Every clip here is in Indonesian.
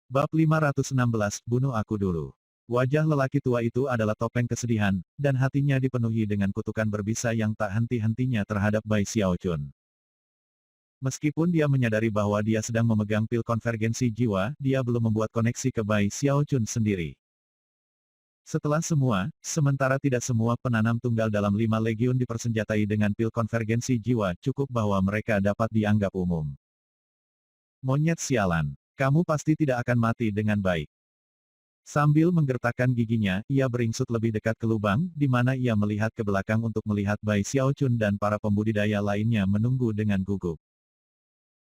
Bab 516, bunuh aku dulu. Wajah lelaki tua itu adalah topeng kesedihan, dan hatinya dipenuhi dengan kutukan berbisa yang tak henti-hentinya terhadap Bai Xiaochun. Meskipun dia menyadari bahwa dia sedang memegang pil konvergensi jiwa, dia belum membuat koneksi ke Bai Xiaochun sendiri. Setelah semua, sementara tidak semua penanam tunggal dalam 5 legiun dipersenjatai dengan pil konvergensi jiwa, cukup bahwa mereka dapat dianggap umum. Monyet sialan. Kamu pasti tidak akan mati dengan baik. Sambil menggertakkan giginya, ia beringsut lebih dekat ke lubang, di mana ia melihat ke belakang untuk melihat Bai Xiaochun dan para pembudidaya lainnya menunggu dengan gugup.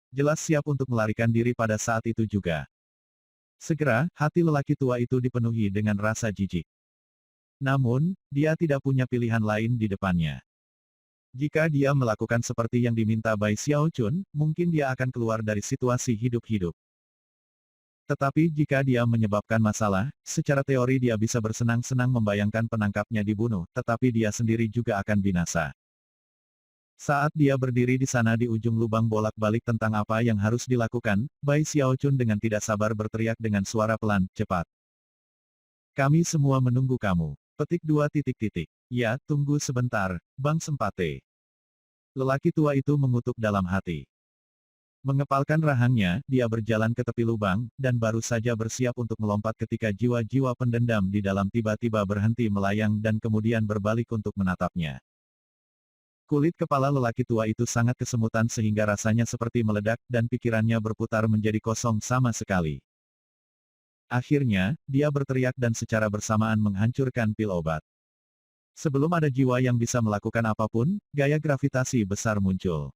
Jelas siap untuk melarikan diri pada saat itu juga. Segera, hati lelaki tua itu dipenuhi dengan rasa jijik. Namun, dia tidak punya pilihan lain di depannya. Jika dia melakukan seperti yang diminta Bai Xiaochun, mungkin dia akan keluar dari situasi hidup-hidup. Tetapi jika dia menyebabkan masalah, secara teori dia bisa bersenang-senang membayangkan penangkapnya dibunuh, tetapi dia sendiri juga akan binasa. Saat dia berdiri di sana di ujung lubang bolak-balik tentang apa yang harus dilakukan, Bai Xiaochun dengan tidak sabar berteriak dengan suara pelan, cepat. Kami semua menunggu kamu. Petik 2 titik. Ya, tunggu sebentar, Bang Sempate. Lelaki tua itu mengutuk dalam hati. Mengepalkan rahangnya, dia berjalan ke tepi lubang, dan baru saja bersiap untuk melompat ketika jiwa-jiwa pendendam di dalam tiba-tiba berhenti melayang dan kemudian berbalik untuk menatapnya. Kulit kepala lelaki tua itu sangat kesemutan sehingga rasanya seperti meledak, dan pikirannya berputar menjadi kosong sama sekali. Akhirnya, dia berteriak dan secara bersamaan menghancurkan pil obat. Sebelum ada jiwa yang bisa melakukan apapun, gaya gravitasi besar muncul.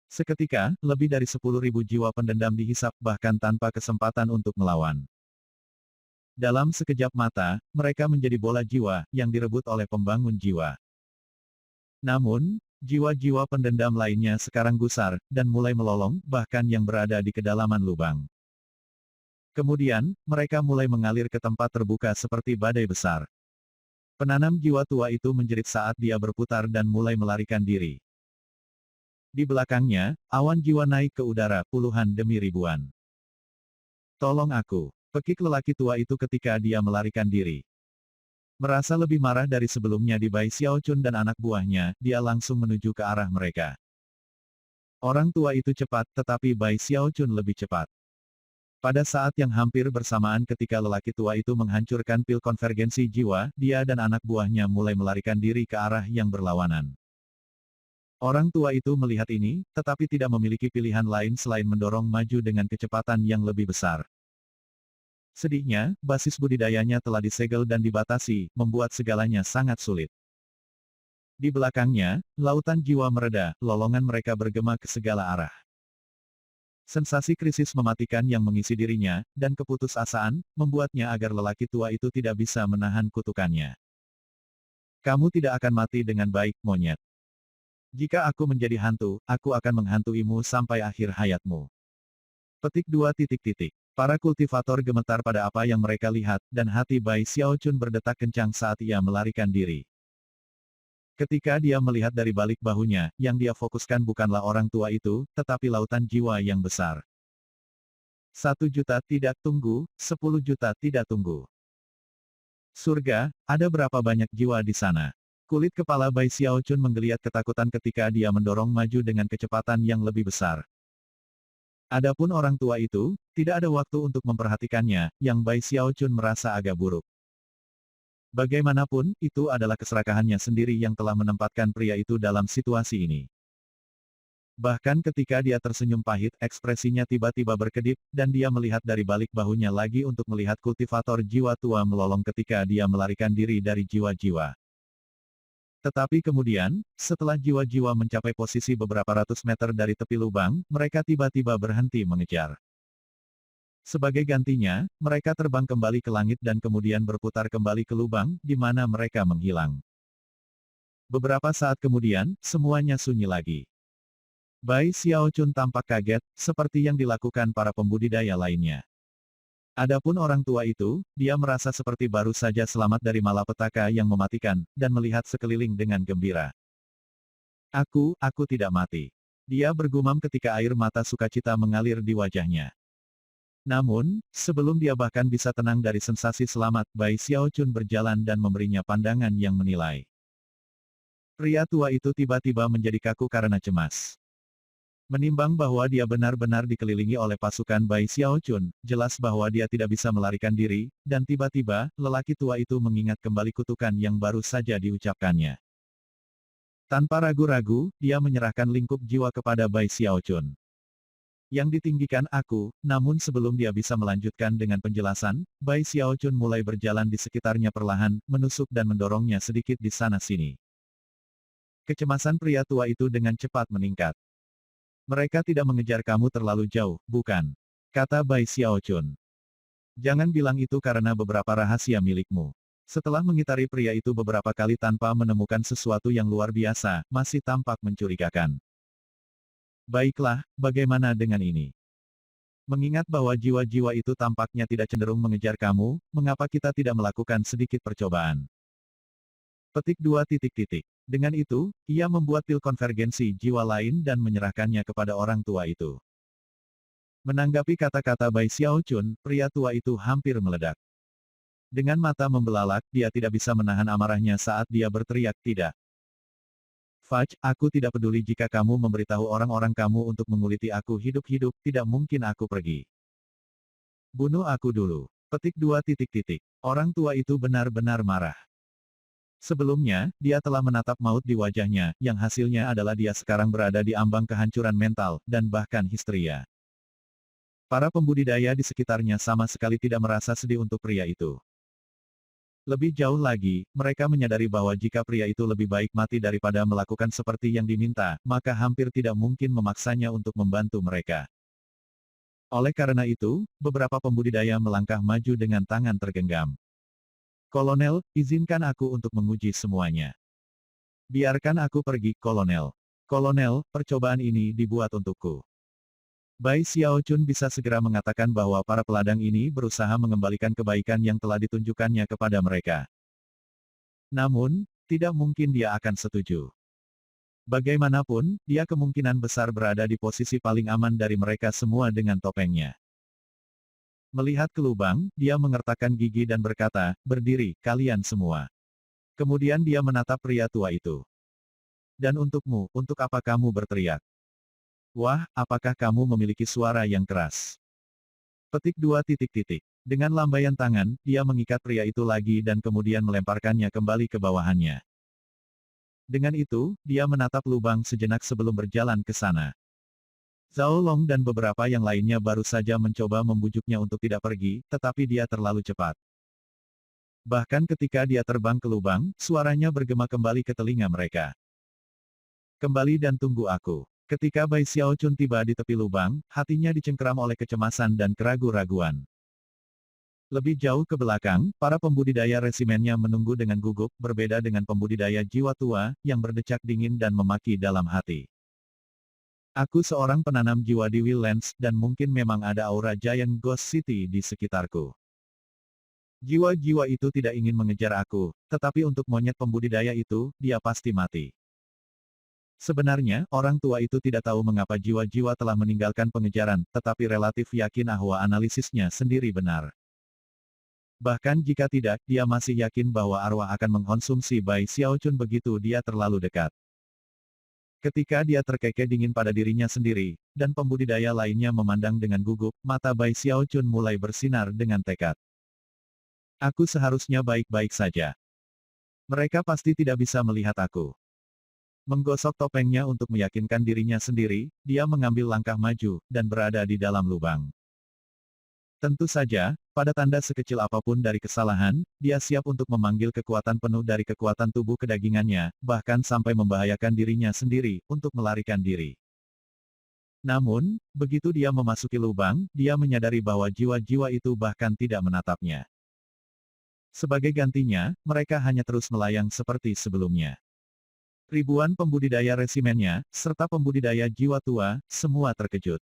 Seketika, lebih dari 10.000 jiwa pendendam dihisap bahkan tanpa kesempatan untuk melawan. Dalam sekejap mata, mereka menjadi bola jiwa, yang direbut oleh pembangun jiwa. Namun, jiwa-jiwa pendendam lainnya sekarang gusar, dan mulai melolong, bahkan yang berada di kedalaman lubang. Kemudian, mereka mulai mengalir ke tempat terbuka seperti badai besar. Penanam jiwa tua itu menjerit saat dia berputar dan mulai melarikan diri. Di belakangnya, awan jiwa naik ke udara, puluhan demi ribuan. Tolong aku, pekik lelaki tua itu ketika dia melarikan diri. Merasa lebih marah dari sebelumnya di Bai Xiaochun dan anak buahnya, dia langsung menuju ke arah mereka. Orang tua itu cepat, tetapi Bai Xiaochun lebih cepat. Pada saat yang hampir bersamaan ketika lelaki tua itu menghancurkan pil konvergensi jiwa, dia dan anak buahnya mulai melarikan diri ke arah yang berlawanan. Orang tua itu melihat ini, tetapi tidak memiliki pilihan lain selain mendorong maju dengan kecepatan yang lebih besar. Sedihnya, basis budidayanya telah disegel dan dibatasi, membuat segalanya sangat sulit. Di belakangnya, lautan jiwa mereda, lolongan mereka bergema ke segala arah. Sensasi krisis mematikan yang mengisi dirinya, dan keputusasaan, membuatnya agar lelaki tua itu tidak bisa menahan kutukannya. Kamu tidak akan mati dengan baik, monyet. Jika aku menjadi hantu, aku akan menghantuimu sampai akhir hayatmu. Petik 2 titik. Para kultivator gemetar pada apa yang mereka lihat, dan hati Bai Xiaochun berdetak kencang saat ia melarikan diri. Ketika dia melihat dari balik bahunya, yang dia fokuskan bukanlah orang tua itu, tetapi lautan jiwa yang besar. 1 juta tidak tunggu, 10 juta tidak tunggu. Surga, ada berapa banyak jiwa di sana? Kulit kepala Bai Xiaochun menggeliat ketakutan ketika dia mendorong maju dengan kecepatan yang lebih besar. Adapun orang tua itu, tidak ada waktu untuk memperhatikannya, yang Bai Xiaochun merasa agak buruk. Bagaimanapun, itu adalah keserakahannya sendiri yang telah menempatkan pria itu dalam situasi ini. Bahkan ketika dia tersenyum pahit, ekspresinya tiba-tiba berkedip, dan dia melihat dari balik bahunya lagi untuk melihat kultivator jiwa tua melolong ketika dia melarikan diri dari jiwa-jiwa. Tetapi kemudian, setelah jiwa-jiwa mencapai posisi beberapa ratus meter dari tepi lubang, mereka tiba-tiba berhenti mengejar. Sebagai gantinya, mereka terbang kembali ke langit dan kemudian berputar kembali ke lubang, di mana mereka menghilang. Beberapa saat kemudian, semuanya sunyi lagi. Bai Xiaochun tampak kaget, seperti yang dilakukan para pembudidaya lainnya. Adapun orang tua itu, dia merasa seperti baru saja selamat dari malapetaka yang mematikan, dan melihat sekeliling dengan gembira. Aku tidak mati. Dia bergumam ketika air mata sukacita mengalir di wajahnya. Namun, sebelum dia bahkan bisa tenang dari sensasi selamat, Bai Xiaochun berjalan dan memberinya pandangan yang menilai. Pria tua itu tiba-tiba menjadi kaku karena cemas. Menimbang bahwa dia benar-benar dikelilingi oleh pasukan Bai Xiaochun, jelas bahwa dia tidak bisa melarikan diri, dan tiba-tiba, lelaki tua itu mengingat kembali kutukan yang baru saja diucapkannya. Tanpa ragu-ragu, dia menyerahkan lingkup jiwa kepada Bai Xiaochun. Yang ditinggikan aku, namun sebelum dia bisa melanjutkan dengan penjelasan, Bai Xiaochun mulai berjalan di sekitarnya perlahan, menusuk dan mendorongnya sedikit di sana-sini. Kecemasan pria tua itu dengan cepat meningkat. Mereka tidak mengejar kamu terlalu jauh, bukan? Kata Bai Xiaochun. Jangan bilang itu karena beberapa rahasia milikmu. Setelah mengitari pria itu beberapa kali tanpa menemukan sesuatu yang luar biasa, masih tampak mencurigakan. Baiklah, bagaimana dengan ini? Mengingat bahwa jiwa-jiwa itu tampaknya tidak cenderung mengejar kamu, mengapa kita tidak melakukan sedikit percobaan? Petik 2 titik titik. Dengan itu, ia membuat pil konvergensi jiwa lain dan menyerahkannya kepada orang tua itu. Menanggapi kata-kata Bai Xiaochun, pria tua itu hampir meledak. Dengan mata membelalak, dia tidak bisa menahan amarahnya saat dia berteriak tidak. Fudge, aku tidak peduli jika kamu memberitahu orang-orang kamu untuk menguliti aku hidup-hidup, tidak mungkin aku pergi. Bunuh aku dulu. Petik 2 titik titik. Orang tua itu benar-benar marah. Sebelumnya, dia telah menatap maut di wajahnya, yang hasilnya adalah dia sekarang berada di ambang kehancuran mental, dan bahkan histeria. Para pembudidaya di sekitarnya sama sekali tidak merasa sedih untuk pria itu. Lebih jauh lagi, mereka menyadari bahwa jika pria itu lebih baik mati daripada melakukan seperti yang diminta, maka hampir tidak mungkin memaksanya untuk membantu mereka. Oleh karena itu, beberapa pembudidaya melangkah maju dengan tangan tergenggam. Kolonel, izinkan aku untuk menguji semuanya. Biarkan aku pergi, Kolonel. Kolonel, percobaan ini dibuat untukku. Bai Xiaochun bisa segera mengatakan bahwa para peladang ini berusaha mengembalikan kebaikan yang telah ditunjukkannya kepada mereka. Namun, tidak mungkin dia akan setuju. Bagaimanapun, dia kemungkinan besar berada di posisi paling aman dari mereka semua dengan topengnya. Melihat ke lubang, dia mengertakkan gigi dan berkata, berdiri, kalian semua. Kemudian dia menatap pria tua itu. Dan untukmu, untuk apa kamu berteriak? Wah, apakah kamu memiliki suara yang keras? Petik 2 titik titik. Dengan lambaian tangan, dia mengikat pria itu lagi dan kemudian melemparkannya kembali ke bawahannya. Dengan itu, dia menatap lubang sejenak sebelum berjalan ke sana. Zhao Long dan beberapa yang lainnya baru saja mencoba membujuknya untuk tidak pergi, tetapi dia terlalu cepat. Bahkan ketika dia terbang ke lubang, suaranya bergema kembali ke telinga mereka. Kembali dan tunggu aku. Ketika Bai Xiaochun tiba di tepi lubang, hatinya dicengkeram oleh kecemasan dan keragu-raguan. Lebih jauh ke belakang, para pembudidaya resimennya menunggu dengan gugup, berbeda dengan pembudidaya jiwa tua, yang berdecak dingin dan memaki dalam hati. Aku seorang penanam jiwa di Wildlands, dan mungkin memang ada aura Giant Ghost City di sekitarku. Jiwa-jiwa itu tidak ingin mengejar aku, tetapi untuk monyet pembudidaya itu, dia pasti mati. Sebenarnya, orang tua itu tidak tahu mengapa jiwa-jiwa telah meninggalkan pengejaran, tetapi relatif yakin bahwa analisisnya sendiri benar. Bahkan jika tidak, dia masih yakin bahwa arwah akan mengkonsumsi Bai Xiaochun begitu dia terlalu dekat. Ketika dia terkekeh dingin pada dirinya sendiri, dan pembudidaya lainnya memandang dengan gugup, mata Bai Xiaochun mulai bersinar dengan tekad. Aku seharusnya baik-baik saja. Mereka pasti tidak bisa melihat aku. Menggosok topengnya untuk meyakinkan dirinya sendiri, dia mengambil langkah maju, dan berada di dalam lubang. Tentu saja, pada tanda sekecil apapun dari kesalahan, dia siap untuk memanggil kekuatan penuh dari kekuatan tubuh kedagingannya, bahkan sampai membahayakan dirinya sendiri, untuk melarikan diri. Namun, begitu dia memasuki lubang, dia menyadari bahwa jiwa-jiwa itu bahkan tidak menatapnya. Sebagai gantinya, mereka hanya terus melayang seperti sebelumnya. Ribuan pembudidaya resimennya, serta pembudidaya jiwa tua, semua terkejut.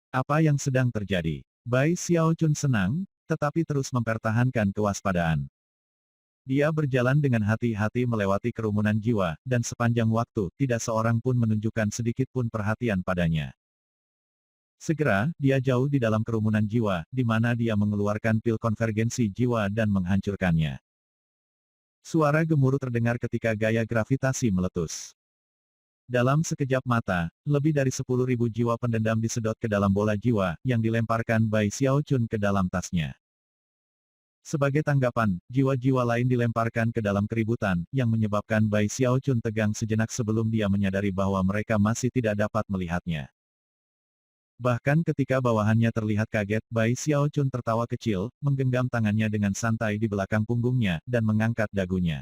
Apa yang sedang terjadi? Bai Xiaochun senang, tetapi terus mempertahankan kewaspadaan. Dia berjalan dengan hati-hati melewati kerumunan jiwa, dan sepanjang waktu, tidak seorang pun menunjukkan sedikit pun perhatian padanya. Segera, dia jauh di dalam kerumunan jiwa, di mana dia mengeluarkan pil konvergensi jiwa dan menghancurkannya. Suara gemuruh terdengar ketika gaya gravitasi meletus. Dalam sekejap mata, lebih dari 10.000 jiwa pendendam disedot ke dalam bola jiwa, yang dilemparkan Bai Xiaochun ke dalam tasnya. Sebagai tanggapan, jiwa-jiwa lain dilemparkan ke dalam keributan, yang menyebabkan Bai Xiaochun tegang sejenak sebelum dia menyadari bahwa mereka masih tidak dapat melihatnya. Bahkan ketika bawahannya terlihat kaget, Bai Xiaochun tertawa kecil, menggenggam tangannya dengan santai di belakang punggungnya, dan mengangkat dagunya.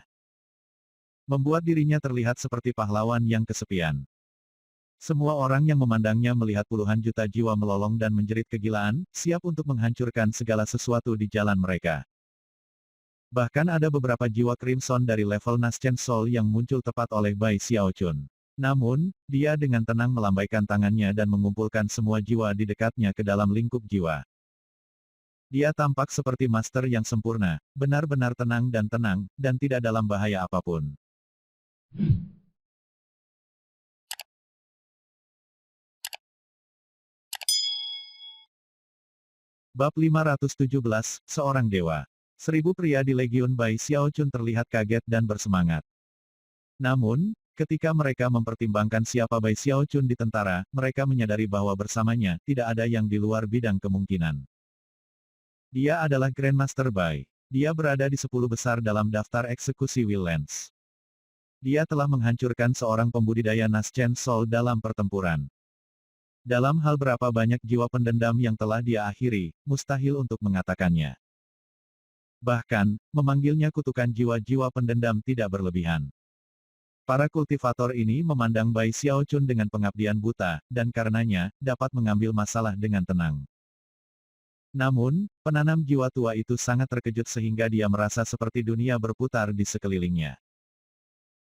Membuat dirinya terlihat seperti pahlawan yang kesepian. Semua orang yang memandangnya melihat puluhan juta jiwa melolong dan menjerit kegilaan, siap untuk menghancurkan segala sesuatu di jalan mereka. Bahkan ada beberapa jiwa Crimson dari level Naschen Soul yang muncul tepat oleh Bai Xiaochun. Namun, dia dengan tenang melambaikan tangannya dan mengumpulkan semua jiwa di dekatnya ke dalam lingkup jiwa. Dia tampak seperti master yang sempurna, benar-benar tenang, dan tidak dalam bahaya apapun. Bab 517, Seorang Dewa. 1000 pria di Legiun Bai Xiaochun terlihat kaget dan bersemangat. Namun, ketika mereka mempertimbangkan siapa Bai Xiaochun di tentara, mereka menyadari bahwa bersamanya, tidak ada yang di luar bidang kemungkinan. Dia adalah Grandmaster Bai. Dia berada di 10 besar dalam daftar eksekusi Willens. Dia telah menghancurkan seorang pembudidaya Naschen Soul dalam pertempuran. Dalam hal berapa banyak jiwa pendendam yang telah dia akhiri, mustahil untuk mengatakannya. Bahkan, memanggilnya kutukan jiwa-jiwa pendendam tidak berlebihan. Para kultivator ini memandang Bai Xiaochun dengan pengabdian buta, dan karenanya, dapat mengambil masalah dengan tenang. Namun, penanam jiwa tua itu sangat terkejut sehingga dia merasa seperti dunia berputar di sekelilingnya.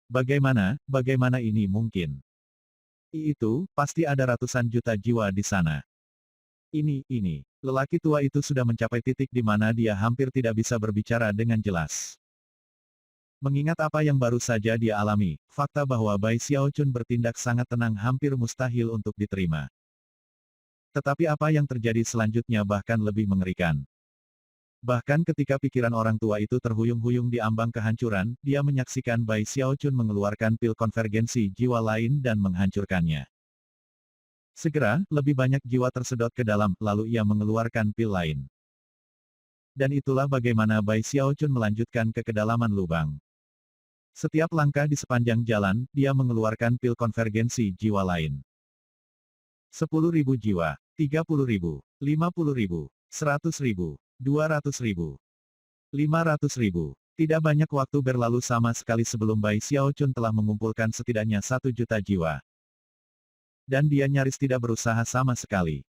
Bagaimana ini mungkin? Itu, pasti ada ratusan juta jiwa di sana. Ini. Lelaki tua itu sudah mencapai titik di mana dia hampir tidak bisa berbicara dengan jelas. Mengingat apa yang baru saja dia alami, fakta bahwa Bai Xiaochun bertindak sangat tenang hampir mustahil untuk diterima. Tetapi apa yang terjadi selanjutnya bahkan lebih mengerikan. Bahkan ketika pikiran orang tua itu terhuyung-huyung di ambang kehancuran, dia menyaksikan Bai Xiaochun mengeluarkan pil konvergensi jiwa lain dan menghancurkannya. Segera, lebih banyak jiwa tersedot ke dalam, lalu ia mengeluarkan pil lain. Dan itulah bagaimana Bai Xiaochun melanjutkan ke kedalaman lubang. Setiap langkah di sepanjang jalan, dia mengeluarkan pil konvergensi jiwa lain. 10.000 jiwa, 30.000, 50.000, 100.000. 200.000. 500.000. Tidak banyak waktu berlalu sama sekali sebelum Bai Xiaochun telah mengumpulkan setidaknya 1 juta jiwa. Dan dia nyaris tidak berusaha sama sekali.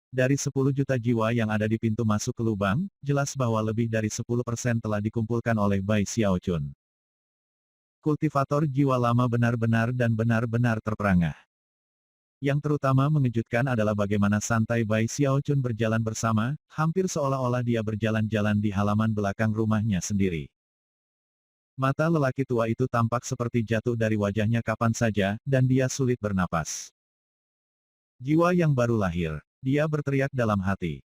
Dari 10 juta jiwa yang ada di pintu masuk ke lubang, jelas bahwa lebih dari 10% telah dikumpulkan oleh Bai Xiaochun. Kultivator jiwa lama benar-benar terperangah. Yang terutama mengejutkan adalah bagaimana santai Bai Xiaochun berjalan bersama, hampir seolah-olah dia berjalan-jalan di halaman belakang rumahnya sendiri. Mata lelaki tua itu tampak seperti jatuh dari wajahnya kapan saja, dan dia sulit bernapas. Jiwa yang baru lahir. Dia berteriak dalam hati.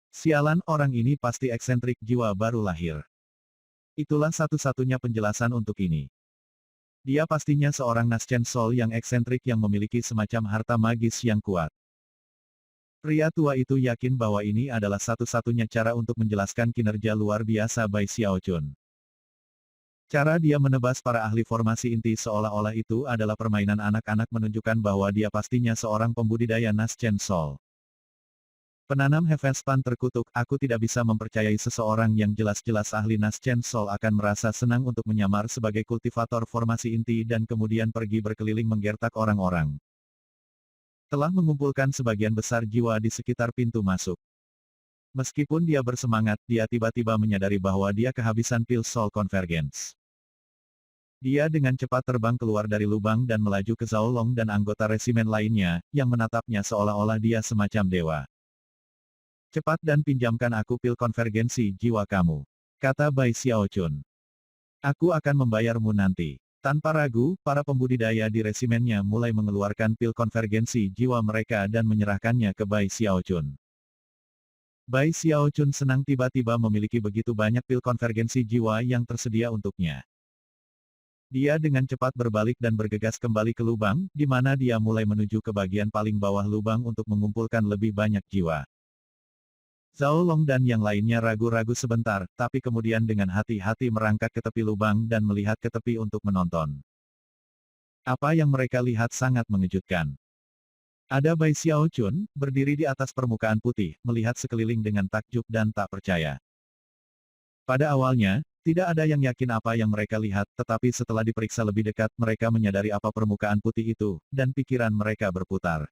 Sialan, orang ini pasti eksentrik jiwa baru lahir. Itulah satu-satunya penjelasan untuk ini. Dia pastinya seorang Naschen Soul yang eksentrik yang memiliki semacam harta magis yang kuat. Pria tua itu yakin bahwa ini adalah satu-satunya cara untuk menjelaskan kinerja luar biasa Bai Xiaochun. Cara dia menebas para ahli formasi inti seolah-olah itu adalah permainan anak-anak menunjukkan bahwa dia pastinya seorang pembudidaya Naschen Soul. Penanam Heavenspan terkutuk, aku tidak bisa mempercayai seseorang yang jelas-jelas ahli Naschen Soul akan merasa senang untuk menyamar sebagai kultivator formasi inti dan kemudian pergi berkeliling menggertak orang-orang. Telah mengumpulkan sebagian besar jiwa di sekitar pintu masuk. Meskipun dia bersemangat, dia tiba-tiba menyadari bahwa dia kehabisan pil Soul Convergence. Dia dengan cepat terbang keluar dari lubang dan melaju ke Zhao Long dan anggota resimen lainnya, yang menatapnya seolah-olah dia semacam dewa. Cepat dan pinjamkan aku pil konvergensi jiwa kamu. Kata Bai Xiaochun. Aku akan membayarmu nanti. Tanpa ragu, para pembudidaya di resimennya mulai mengeluarkan pil konvergensi jiwa mereka dan menyerahkannya ke Bai Xiaochun. Bai Xiaochun senang tiba-tiba memiliki begitu banyak pil konvergensi jiwa yang tersedia untuknya. Dia dengan cepat berbalik dan bergegas kembali ke lubang, di mana dia mulai menuju ke bagian paling bawah lubang untuk mengumpulkan lebih banyak jiwa. Zhao Long dan yang lainnya ragu-ragu sebentar, tapi kemudian dengan hati-hati merangkak ke tepi lubang dan melihat ke tepi untuk menonton. Apa yang mereka lihat sangat mengejutkan. Ada Bai Xiaochun, berdiri di atas permukaan putih, melihat sekeliling dengan takjub dan tak percaya. Pada awalnya, tidak ada yang yakin apa yang mereka lihat, tetapi setelah diperiksa lebih dekat, mereka menyadari apa permukaan putih itu, dan pikiran mereka berputar.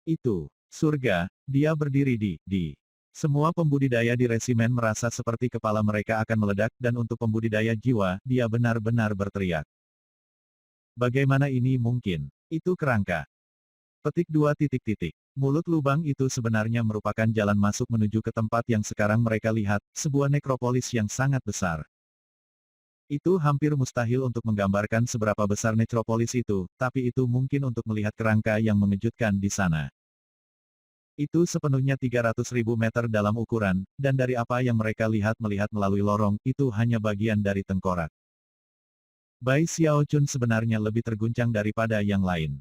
Itu surga. Dia berdiri di. Semua pembudidaya di resimen merasa seperti kepala mereka akan meledak dan untuk pembudidaya jiwa, dia benar-benar berteriak. Bagaimana ini mungkin? Itu kerangka. Petik 2 titik. Mulut lubang itu sebenarnya merupakan jalan masuk menuju ke tempat yang sekarang mereka lihat, sebuah nekropolis yang sangat besar. Itu hampir mustahil untuk menggambarkan seberapa besar nekropolis itu, tapi itu mungkin untuk melihat kerangka yang mengejutkan di sana. Itu sepenuhnya 300.000 meter dalam ukuran, dan dari apa yang mereka lihat melihat melalui lorong, itu hanya bagian dari tengkorak. Bai Xiaochun sebenarnya lebih terguncang daripada yang lain.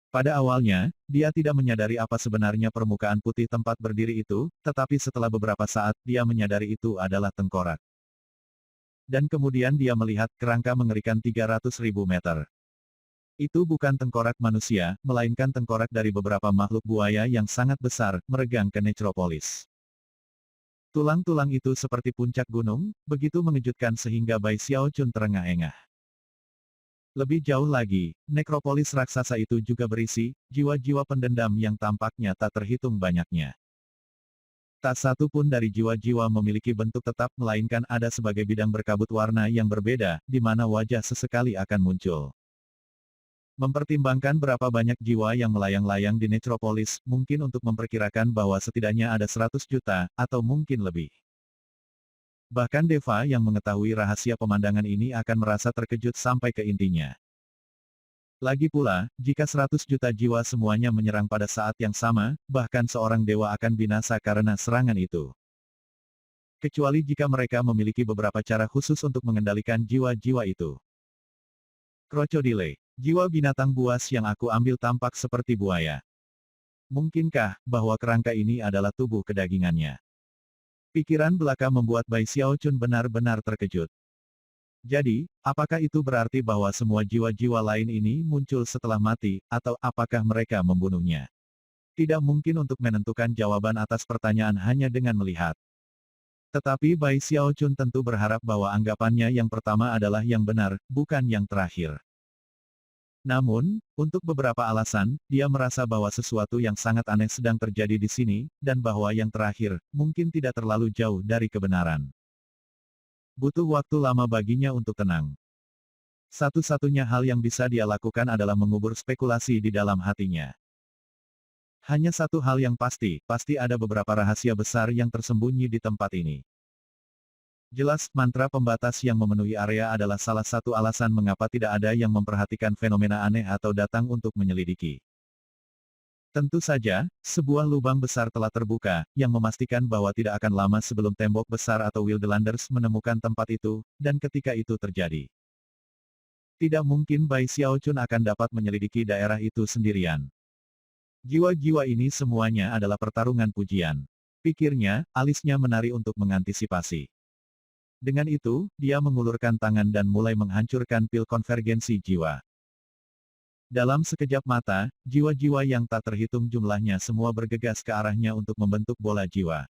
Pada awalnya, dia tidak menyadari apa sebenarnya permukaan putih tempat berdiri itu, tetapi setelah beberapa saat, dia menyadari itu adalah tengkorak. Dan kemudian dia melihat kerangka mengerikan 300.000 meter. Itu bukan tengkorak manusia, melainkan tengkorak dari beberapa makhluk buaya yang sangat besar, meregang ke nekropolis. Tulang-tulang itu seperti puncak gunung, begitu mengejutkan sehingga Bai Xiaochun terengah-engah. Lebih jauh lagi, nekropolis raksasa itu juga berisi jiwa-jiwa pendendam yang tampaknya tak terhitung banyaknya. Tak satu pun dari jiwa-jiwa memiliki bentuk tetap melainkan ada sebagai bidang berkabut warna yang berbeda, di mana wajah sesekali akan muncul. Mempertimbangkan berapa banyak jiwa yang melayang-layang di nekropolis, mungkin untuk memperkirakan bahwa setidaknya ada 100 juta, atau mungkin lebih. Bahkan Deva yang mengetahui rahasia pemandangan ini akan merasa terkejut sampai ke intinya. Lagi pula, jika 100 juta jiwa semuanya menyerang pada saat yang sama, bahkan seorang dewa akan binasa karena serangan itu. Kecuali jika mereka memiliki beberapa cara khusus untuk mengendalikan jiwa-jiwa itu. Krokodile. Jiwa binatang buas yang aku ambil tampak seperti buaya. Mungkinkah, bahwa kerangka ini adalah tubuh kedagingannya? Pikiran belaka membuat Bai Xiaochun benar-benar terkejut. Jadi, apakah itu berarti bahwa semua jiwa-jiwa lain ini muncul setelah mati, atau apakah mereka membunuhnya? Tidak mungkin untuk menentukan jawaban atas pertanyaan hanya dengan melihat. Tetapi Bai Xiaochun tentu berharap bahwa anggapannya yang pertama adalah yang benar, bukan yang terakhir. Namun, untuk beberapa alasan, dia merasa bahwa sesuatu yang sangat aneh sedang terjadi di sini, dan bahwa yang terakhir, mungkin tidak terlalu jauh dari kebenaran. Butuh waktu lama baginya untuk tenang. Satu-satunya hal yang bisa dia lakukan adalah mengubur spekulasi di dalam hatinya. Hanya satu hal yang pasti ada beberapa rahasia besar yang tersembunyi di tempat ini. Jelas, mantra pembatas yang memenuhi area adalah salah satu alasan mengapa tidak ada yang memperhatikan fenomena aneh atau datang untuk menyelidiki. Tentu saja, sebuah lubang besar telah terbuka, yang memastikan bahwa tidak akan lama sebelum tembok besar atau Wildlanders menemukan tempat itu, dan ketika itu terjadi. Tidak mungkin Bai Xiaochun akan dapat menyelidiki daerah itu sendirian. Jiwa-jiwa ini semuanya adalah pertarungan pujian. Pikirnya, alisnya menari untuk mengantisipasi. Dengan itu, dia mengulurkan tangan dan mulai menghancurkan pil konvergensi jiwa. Dalam sekejap mata, jiwa-jiwa yang tak terhitung jumlahnya semua bergegas ke arahnya untuk membentuk bola jiwa.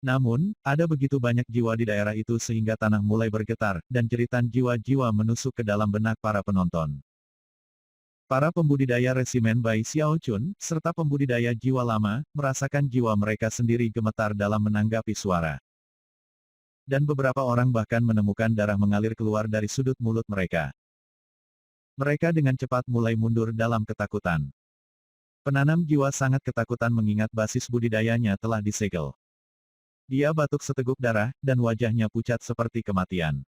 Namun, ada begitu banyak jiwa di daerah itu sehingga tanah mulai bergetar, dan jeritan jiwa-jiwa menusuk ke dalam benak para penonton. Para pembudidaya resimen Bai Xiaochun, serta pembudidaya jiwa lama, merasakan jiwa mereka sendiri gemetar dalam menanggapi suara. Dan beberapa orang bahkan menemukan darah mengalir keluar dari sudut mulut mereka. Mereka dengan cepat mulai mundur dalam ketakutan. Penanam jiwa sangat ketakutan mengingat basis budidayanya telah disegel. Dia batuk seteguk darah, dan wajahnya pucat seperti kematian.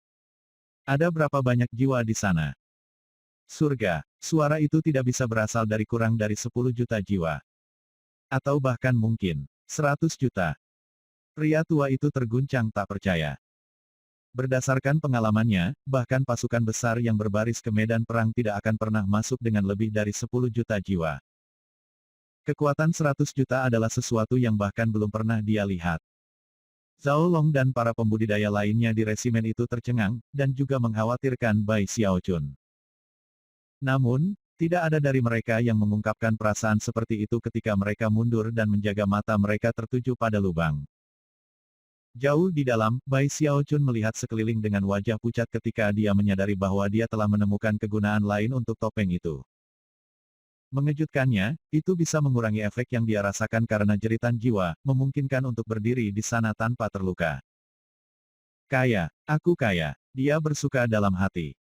Ada berapa banyak jiwa di sana? Surga. Suara itu tidak bisa berasal dari kurang dari 10 juta jiwa. Atau bahkan mungkin 100 juta. Pria tua itu terguncang tak percaya. Berdasarkan pengalamannya, bahkan pasukan besar yang berbaris ke medan perang tidak akan pernah masuk dengan lebih dari 10 juta jiwa. Kekuatan 100 juta adalah sesuatu yang bahkan belum pernah dia lihat. Zhao Long dan para pembudidaya lainnya di resimen itu tercengang, dan juga mengkhawatirkan Bai Xiaochun. Namun, tidak ada dari mereka yang mengungkapkan perasaan seperti itu ketika mereka mundur dan menjaga mata mereka tertuju pada lubang. Jauh di dalam, Bai Xiaochun melihat sekeliling dengan wajah pucat ketika dia menyadari bahwa dia telah menemukan kegunaan lain untuk topeng itu. Mengejutkannya, itu bisa mengurangi efek yang dia rasakan karena jeritan jiwa, memungkinkan untuk berdiri di sana tanpa terluka. Kaya, aku kaya. Dia bersuka dalam hati.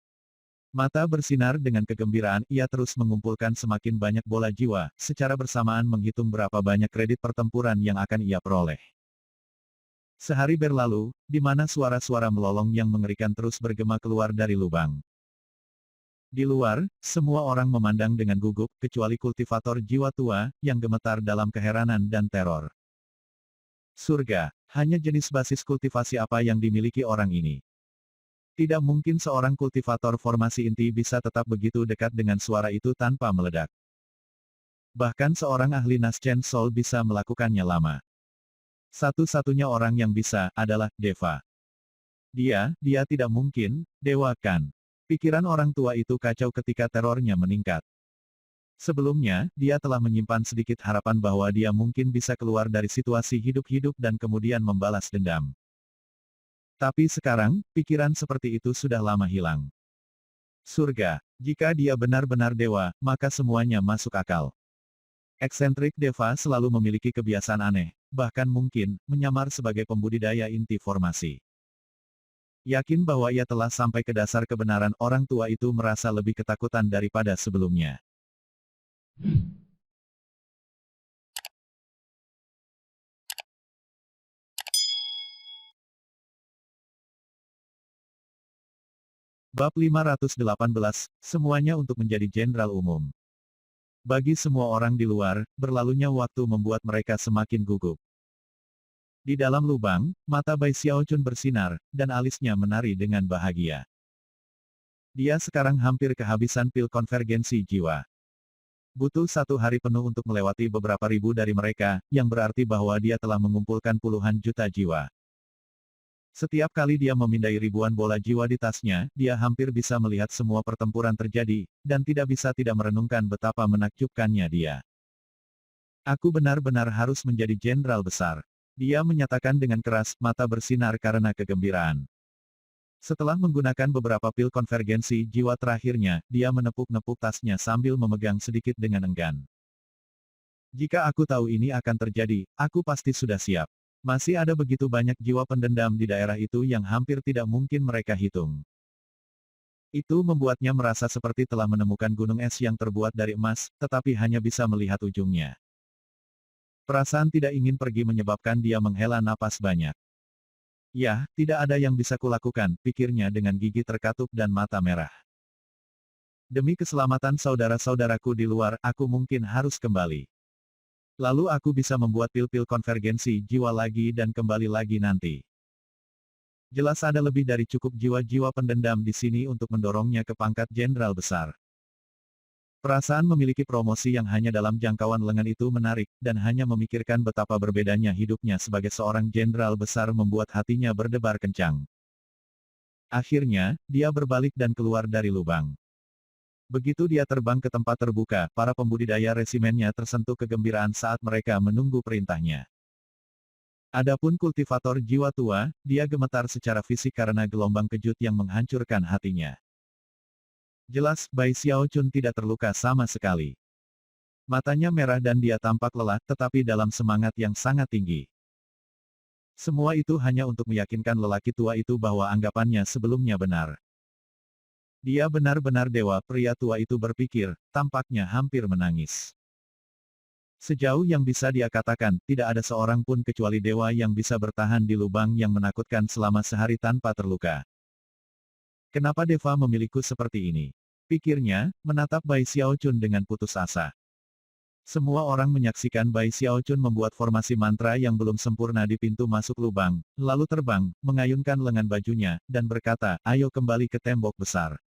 Mata bersinar dengan kegembiraan, ia terus mengumpulkan semakin banyak bola jiwa, secara bersamaan menghitung berapa banyak kredit pertempuran yang akan ia peroleh. Sehari berlalu, di mana suara-suara melolong yang mengerikan terus bergema keluar dari lubang. Di luar, semua orang memandang dengan gugup, kecuali kultivator jiwa tua, yang gemetar dalam keheranan dan teror. Surga, hanya jenis basis kultivasi apa yang dimiliki orang ini? Tidak mungkin seorang kultivator formasi inti bisa tetap begitu dekat dengan suara itu tanpa meledak. Bahkan seorang ahli Naschen Soul bisa melakukannya lama. Satu-satunya orang yang bisa, adalah Deva. Dia tidak mungkin, dewa kan? Pikiran orang tua itu kacau ketika terornya meningkat. Sebelumnya, dia telah menyimpan sedikit harapan bahwa dia mungkin bisa keluar dari situasi hidup-hidup dan kemudian membalas dendam. Tapi sekarang, pikiran seperti itu sudah lama hilang. Surga. Jika dia benar-benar dewa, maka semuanya masuk akal. Eksentrik Deva selalu memiliki kebiasaan aneh, bahkan mungkin, menyamar sebagai pembudidaya inti formasi. Yakin bahwa ia telah sampai ke dasar kebenaran, orang tua itu merasa lebih ketakutan daripada sebelumnya. Bab 518, semuanya untuk menjadi jenderal umum. Bagi semua orang di luar, berlalunya waktu membuat mereka semakin gugup. Di dalam lubang, mata Bai Xiaochun bersinar, dan alisnya menari dengan bahagia. Dia sekarang hampir kehabisan pil konvergensi jiwa. Butuh 1 hari penuh untuk melewati beberapa ribu dari mereka, yang berarti bahwa dia telah mengumpulkan puluhan juta jiwa. Setiap kali dia memindai ribuan bola jiwa di tasnya, dia hampir bisa melihat semua pertempuran terjadi, dan tidak bisa tidak merenungkan betapa menakjubkannya dia. Aku benar-benar harus menjadi jenderal besar. Dia menyatakan dengan keras, mata bersinar karena kegembiraan. Setelah menggunakan beberapa pil konvergensi jiwa terakhirnya, dia menepuk-nepuk tasnya sambil memegang sedikit dengan enggan. Jika aku tahu ini akan terjadi, aku pasti sudah siap. Masih ada begitu banyak jiwa pendendam di daerah itu yang hampir tidak mungkin mereka hitung. Itu membuatnya merasa seperti telah menemukan gunung es yang terbuat dari emas, tetapi hanya bisa melihat ujungnya. Perasaan tidak ingin pergi menyebabkan dia menghela napas banyak. Ya, tidak ada yang bisa kulakukan, pikirnya dengan gigi terkatup dan mata merah. Demi keselamatan saudara-saudaraku di luar, aku mungkin harus kembali. Lalu aku bisa membuat pil-pil konvergensi jiwa lagi dan kembali lagi nanti. Jelas ada lebih dari cukup jiwa-jiwa pendendam di sini untuk mendorongnya ke pangkat jenderal besar. Perasaan memiliki promosi yang hanya dalam jangkauan lengan itu menarik, dan hanya memikirkan betapa berbedanya hidupnya sebagai seorang jenderal besar membuat hatinya berdebar kencang. Akhirnya, dia berbalik dan keluar dari lubang. Begitu dia terbang ke tempat terbuka, para pembudidaya resimennya tersentuh kegembiraan saat mereka menunggu perintahnya. Adapun kultivator jiwa tua, dia gemetar secara fisik karena gelombang kejut yang menghancurkan hatinya. Jelas, Bai Xiaochun tidak terluka sama sekali. Matanya merah dan dia tampak lelah, tetapi dalam semangat yang sangat tinggi. Semua itu hanya untuk meyakinkan lelaki tua itu bahwa anggapannya sebelumnya benar. Dia benar-benar dewa, pria tua itu berpikir, tampaknya hampir menangis. Sejauh yang bisa dia katakan, tidak ada seorang pun kecuali dewa yang bisa bertahan di lubang yang menakutkan selama sehari tanpa terluka. Kenapa Deva memilihku seperti ini? Pikirnya, menatap Bai Xiaochun dengan putus asa. Semua orang menyaksikan Bai Xiaochun membuat formasi mantra yang belum sempurna di pintu masuk lubang, lalu terbang, mengayunkan lengan bajunya, dan berkata, ayo kembali ke tembok besar.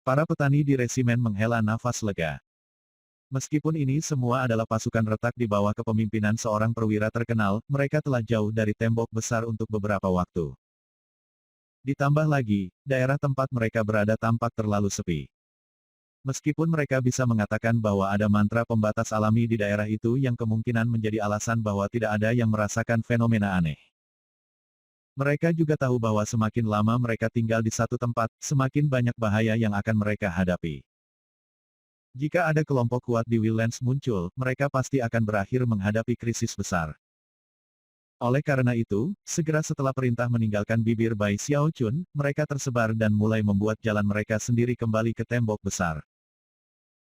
Para petani di resimen menghela nafas lega. Meskipun ini semua adalah pasukan retak di bawah kepemimpinan seorang perwira terkenal, mereka telah jauh dari tembok besar untuk beberapa waktu. Ditambah lagi, daerah tempat mereka berada tampak terlalu sepi. Meskipun mereka bisa mengatakan bahwa ada mantra pembatas alami di daerah itu yang kemungkinan menjadi alasan bahwa tidak ada yang merasakan fenomena aneh. Mereka juga tahu bahwa semakin lama mereka tinggal di satu tempat, semakin banyak bahaya yang akan mereka hadapi. Jika ada kelompok kuat di Wildlands muncul, mereka pasti akan berakhir menghadapi krisis besar. Oleh karena itu, segera setelah perintah meninggalkan bibir Bai Xiaochun, mereka tersebar dan mulai membuat jalan mereka sendiri kembali ke tembok besar.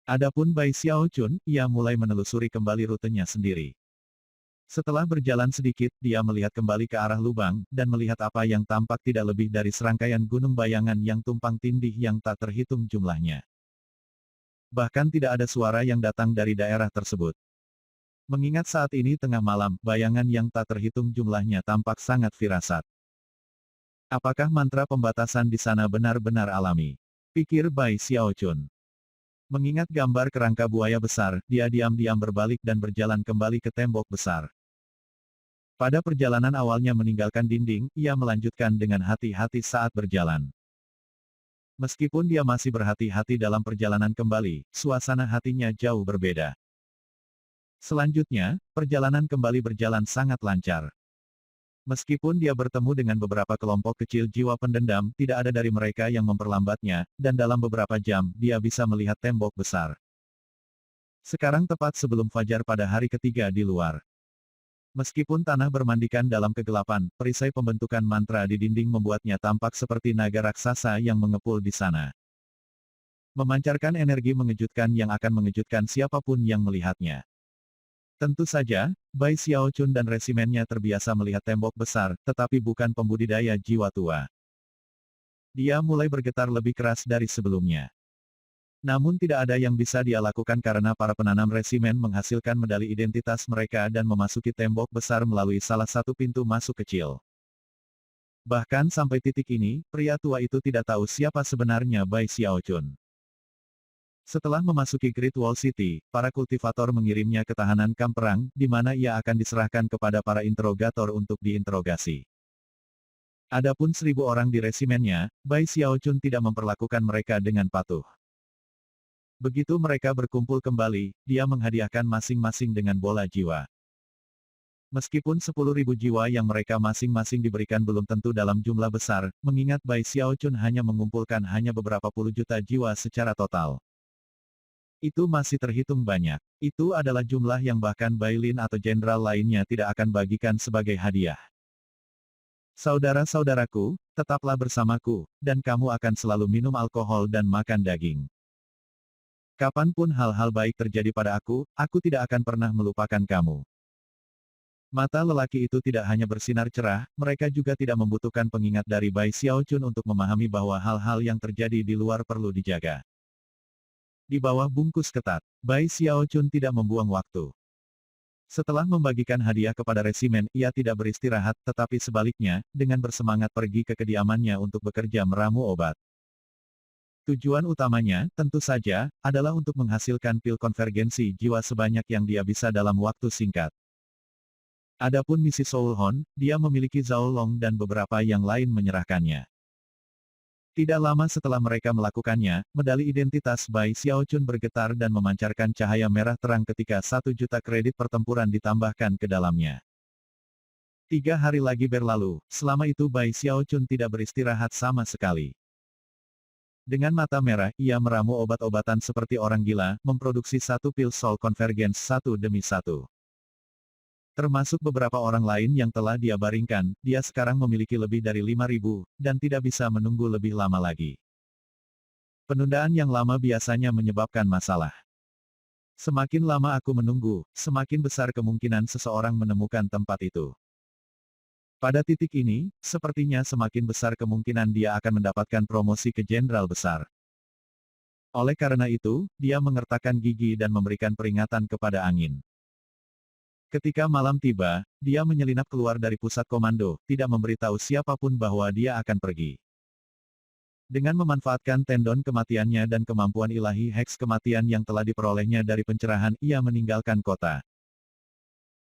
Adapun Bai Xiaochun, ia mulai menelusuri kembali rutenya sendiri. Setelah berjalan sedikit, dia melihat kembali ke arah lubang, dan melihat apa yang tampak tidak lebih dari serangkaian gunung bayangan yang tumpang tindih yang tak terhitung jumlahnya. Bahkan tidak ada suara yang datang dari daerah tersebut. Mengingat saat ini tengah malam, bayangan yang tak terhitung jumlahnya tampak sangat firasat. Apakah mantra pembatasan di sana benar-benar alami? Pikir Bai Xiaochun. Mengingat gambar kerangka buaya besar, dia diam-diam berbalik dan berjalan kembali ke tembok besar. Pada perjalanan awalnya meninggalkan dinding, ia melanjutkan dengan hati-hati saat berjalan. Meskipun dia masih berhati-hati dalam perjalanan kembali, suasana hatinya jauh berbeda. Selanjutnya, perjalanan kembali berjalan sangat lancar. Meskipun dia bertemu dengan beberapa kelompok kecil jiwa pendendam, tidak ada dari mereka yang memperlambatnya, dan dalam beberapa jam, dia bisa melihat tembok besar. Sekarang tepat sebelum fajar pada hari ketiga di luar. Meskipun tanah bermandikan dalam kegelapan, perisai pembentukan mantra di dinding membuatnya tampak seperti naga raksasa yang mengepul di sana. Memancarkan energi mengejutkan yang akan mengejutkan siapapun yang melihatnya. Tentu saja, Bai Xiaochun dan resimennya terbiasa melihat tembok besar, tetapi bukan pembudidaya jiwa tua. Dia mulai bergetar lebih keras dari sebelumnya. Namun tidak ada yang bisa dia lakukan karena para penanam resimen menghasilkan medali identitas mereka dan memasuki tembok besar melalui salah satu pintu masuk kecil. Bahkan sampai titik ini, pria tua itu tidak tahu siapa sebenarnya Bai Xiaochun. Setelah memasuki Great Wall City, para kultivator mengirimnya ke tahanan kamp perang, di mana ia akan diserahkan kepada para interogator untuk diinterogasi. Adapun 1.000 orang di resimennya, Bai Xiaochun tidak memperlakukan mereka dengan patuh. Begitu mereka berkumpul kembali, dia menghadiahkan masing-masing dengan bola jiwa. Meskipun 10.000 jiwa yang mereka masing-masing diberikan belum tentu dalam jumlah besar, mengingat Bai Xiaochun hanya mengumpulkan hanya beberapa puluh juta jiwa secara total. Itu masih terhitung banyak. Itu adalah jumlah yang bahkan Bailin atau jenderal lainnya tidak akan bagikan sebagai hadiah. Saudara-saudaraku, tetaplah bersamaku, dan kamu akan selalu minum alkohol dan makan daging. Kapanpun hal-hal baik terjadi pada aku tidak akan pernah melupakan kamu. Mata lelaki itu tidak hanya bersinar cerah, mereka juga tidak membutuhkan pengingat dari Bai Xiaochun untuk memahami bahwa hal-hal yang terjadi di luar perlu dijaga. Di bawah bungkus ketat, Bai Xiaochun tidak membuang waktu. Setelah membagikan hadiah kepada resimen, ia tidak beristirahat, tetapi sebaliknya, dengan bersemangat pergi ke kediamannya untuk bekerja meramu obat. Tujuan utamanya, tentu saja, adalah untuk menghasilkan pil konvergensi jiwa sebanyak yang dia bisa dalam waktu singkat. Adapun misi Soul Hon, dia memiliki Zhao Long dan beberapa yang lain menyerahkannya. Tidak lama setelah mereka melakukannya, medali identitas Bai Xiaochun bergetar dan memancarkan cahaya merah terang ketika 1 juta kredit pertempuran ditambahkan ke dalamnya. 3 hari lagi berlalu, selama itu Bai Xiaochun tidak beristirahat sama sekali. Dengan mata merah, ia meramu obat-obatan seperti orang gila, memproduksi 1 pil Soul Convergence satu demi satu. Termasuk beberapa orang lain yang telah dia baringkan, dia sekarang memiliki lebih dari 5.000, dan tidak bisa menunggu lebih lama lagi. Penundaan yang lama biasanya menyebabkan masalah. Semakin lama aku menunggu, semakin besar kemungkinan seseorang menemukan tempat itu. Pada titik ini, sepertinya semakin besar kemungkinan dia akan mendapatkan promosi ke jenderal besar. Oleh karena itu, dia mengertakkan gigi dan memberikan peringatan kepada angin. Ketika malam tiba, dia menyelinap keluar dari pusat komando, tidak memberitahu siapapun bahwa dia akan pergi. Dengan memanfaatkan tendon kematiannya dan kemampuan ilahi heks kematian yang telah diperolehnya dari pencerahan, ia meninggalkan kota.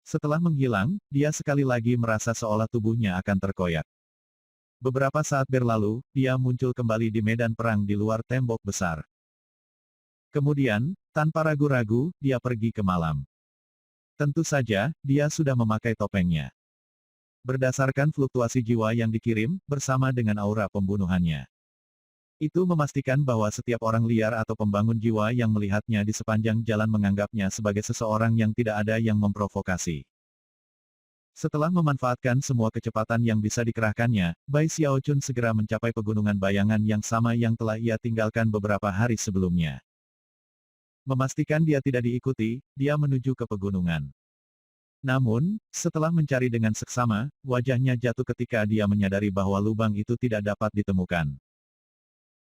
Setelah menghilang, dia sekali lagi merasa seolah tubuhnya akan terkoyak. Beberapa saat berlalu, dia muncul kembali di medan perang di luar tembok besar. Kemudian, tanpa ragu-ragu, dia pergi ke malam. Tentu saja, dia sudah memakai topengnya. Berdasarkan fluktuasi jiwa yang dikirim, bersama dengan aura pembunuhannya. Itu memastikan bahwa setiap orang liar atau pembangun jiwa yang melihatnya di sepanjang jalan menganggapnya sebagai seseorang yang tidak ada yang memprovokasi. Setelah memanfaatkan semua kecepatan yang bisa dikerahkannya, Bai Xiaochun segera mencapai pegunungan bayangan yang sama yang telah ia tinggalkan beberapa hari sebelumnya. Memastikan dia tidak diikuti, dia menuju ke pegunungan. Namun, setelah mencari dengan seksama, wajahnya jatuh ketika dia menyadari bahwa lubang itu tidak dapat ditemukan.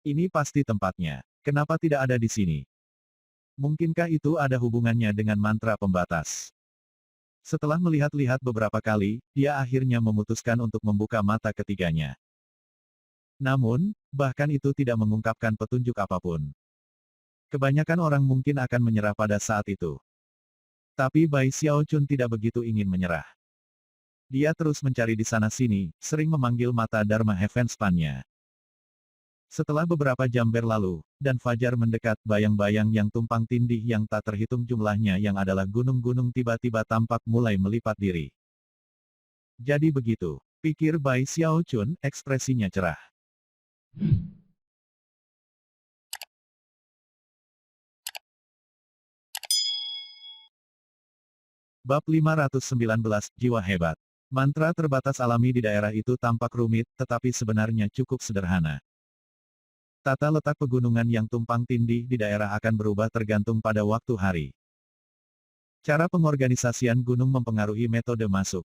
Ini pasti tempatnya. Kenapa tidak ada di sini? Mungkinkah itu ada hubungannya dengan mantra pembatas? Setelah melihat-lihat beberapa kali, dia akhirnya memutuskan untuk membuka mata ketiganya. Namun, bahkan itu tidak mengungkapkan petunjuk apapun. Kebanyakan orang mungkin akan menyerah pada saat itu. Tapi Bai Xiaochun tidak begitu ingin menyerah. Dia terus mencari di sana-sini, sering memanggil mata Dharma Heavenspan-nya. Setelah beberapa jam berlalu, dan fajar mendekat, bayang-bayang yang tumpang tindih yang tak terhitung jumlahnya yang adalah gunung-gunung tiba-tiba tampak mulai melipat diri. Jadi begitu, pikir Bai Xiaochun, ekspresinya cerah. Bab 519, Jiwa Hebat. Mantra terbatas alami di daerah itu tampak rumit, tetapi sebenarnya cukup sederhana. Tata letak pegunungan yang tumpang tindih di daerah akan berubah tergantung pada waktu hari. Cara pengorganisasian gunung mempengaruhi metode masuk.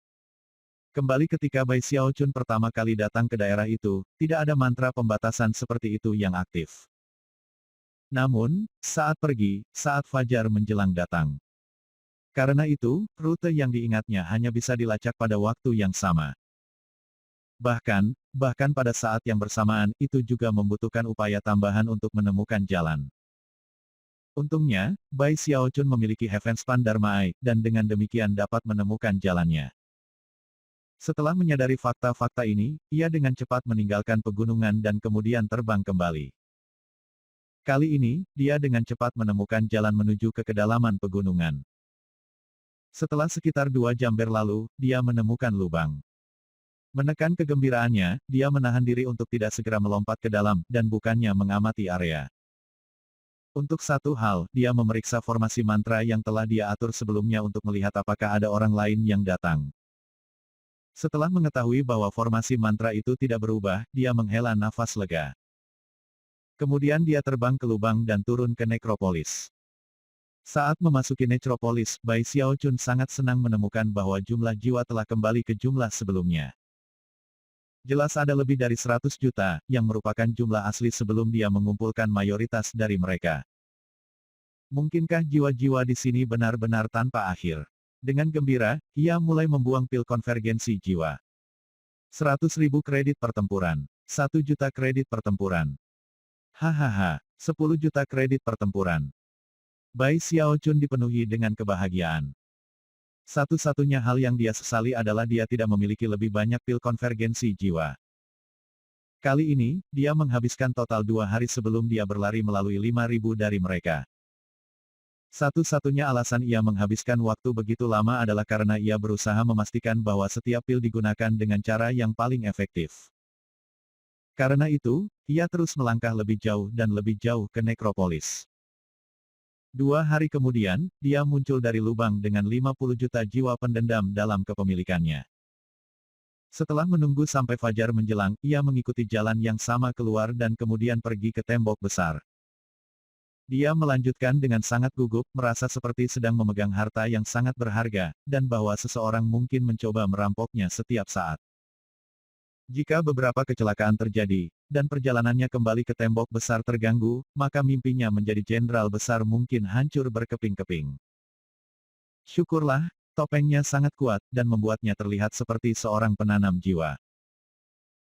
Kembali ketika Bai Xiaochun pertama kali datang ke daerah itu, tidak ada mantra pembatasan seperti itu yang aktif. Namun, saat pergi, saat fajar menjelang datang. Karena itu, rute yang diingatnya hanya bisa dilacak pada waktu yang sama. Bahkan pada saat yang bersamaan, itu juga membutuhkan upaya tambahan untuk menemukan jalan. Untungnya, Bai Xiaochun memiliki Heavenspan Dharma Eye, dan dengan demikian dapat menemukan jalannya. Setelah menyadari fakta-fakta ini, ia dengan cepat meninggalkan pegunungan dan kemudian terbang kembali. Kali ini, dia dengan cepat menemukan jalan menuju ke kedalaman pegunungan. Setelah sekitar 2 jam berlalu, dia menemukan lubang. Menekan kegembiraannya, dia menahan diri untuk tidak segera melompat ke dalam, dan bukannya mengamati area. Untuk satu hal, dia memeriksa formasi mantra yang telah dia atur sebelumnya untuk melihat apakah ada orang lain yang datang. Setelah mengetahui bahwa formasi mantra itu tidak berubah, dia menghela nafas lega. Kemudian dia terbang ke lubang dan turun ke nekropolis. Saat memasuki nekropolis, Bai Xiaochun sangat senang menemukan bahwa jumlah jiwa telah kembali ke jumlah sebelumnya. Jelas ada lebih dari 100 juta, yang merupakan jumlah asli sebelum dia mengumpulkan mayoritas dari mereka. Mungkinkah jiwa-jiwa di sini benar-benar tanpa akhir? Dengan gembira, ia mulai membuang pil konvergensi jiwa. 100.000 kredit pertempuran. 1 juta kredit pertempuran. Hahaha, 10 juta kredit pertempuran. Bai Xiaochun dipenuhi dengan kebahagiaan. Satu-satunya hal yang dia sesali adalah dia tidak memiliki lebih banyak pil konvergensi jiwa. Kali ini, dia menghabiskan total 2 hari sebelum dia berlari melalui 5.000 dari mereka. Satu-satunya alasan ia menghabiskan waktu begitu lama adalah karena ia berusaha memastikan bahwa setiap pil digunakan dengan cara yang paling efektif. Karena itu, ia terus melangkah lebih jauh dan lebih jauh ke nekropolis. 2 hari kemudian, dia muncul dari lubang dengan 50 juta jiwa pendendam dalam kepemilikannya. Setelah menunggu sampai fajar menjelang, ia mengikuti jalan yang sama keluar dan kemudian pergi ke tembok besar. Dia melanjutkan dengan sangat gugup, merasa seperti sedang memegang harta yang sangat berharga, dan bahwa seseorang mungkin mencoba merampoknya setiap saat. Jika beberapa kecelakaan terjadi, dan perjalanannya kembali ke tembok besar terganggu, maka mimpinya menjadi jenderal besar mungkin hancur berkeping-keping. Syukurlah, topengnya sangat kuat, dan membuatnya terlihat seperti seorang penanam jiwa.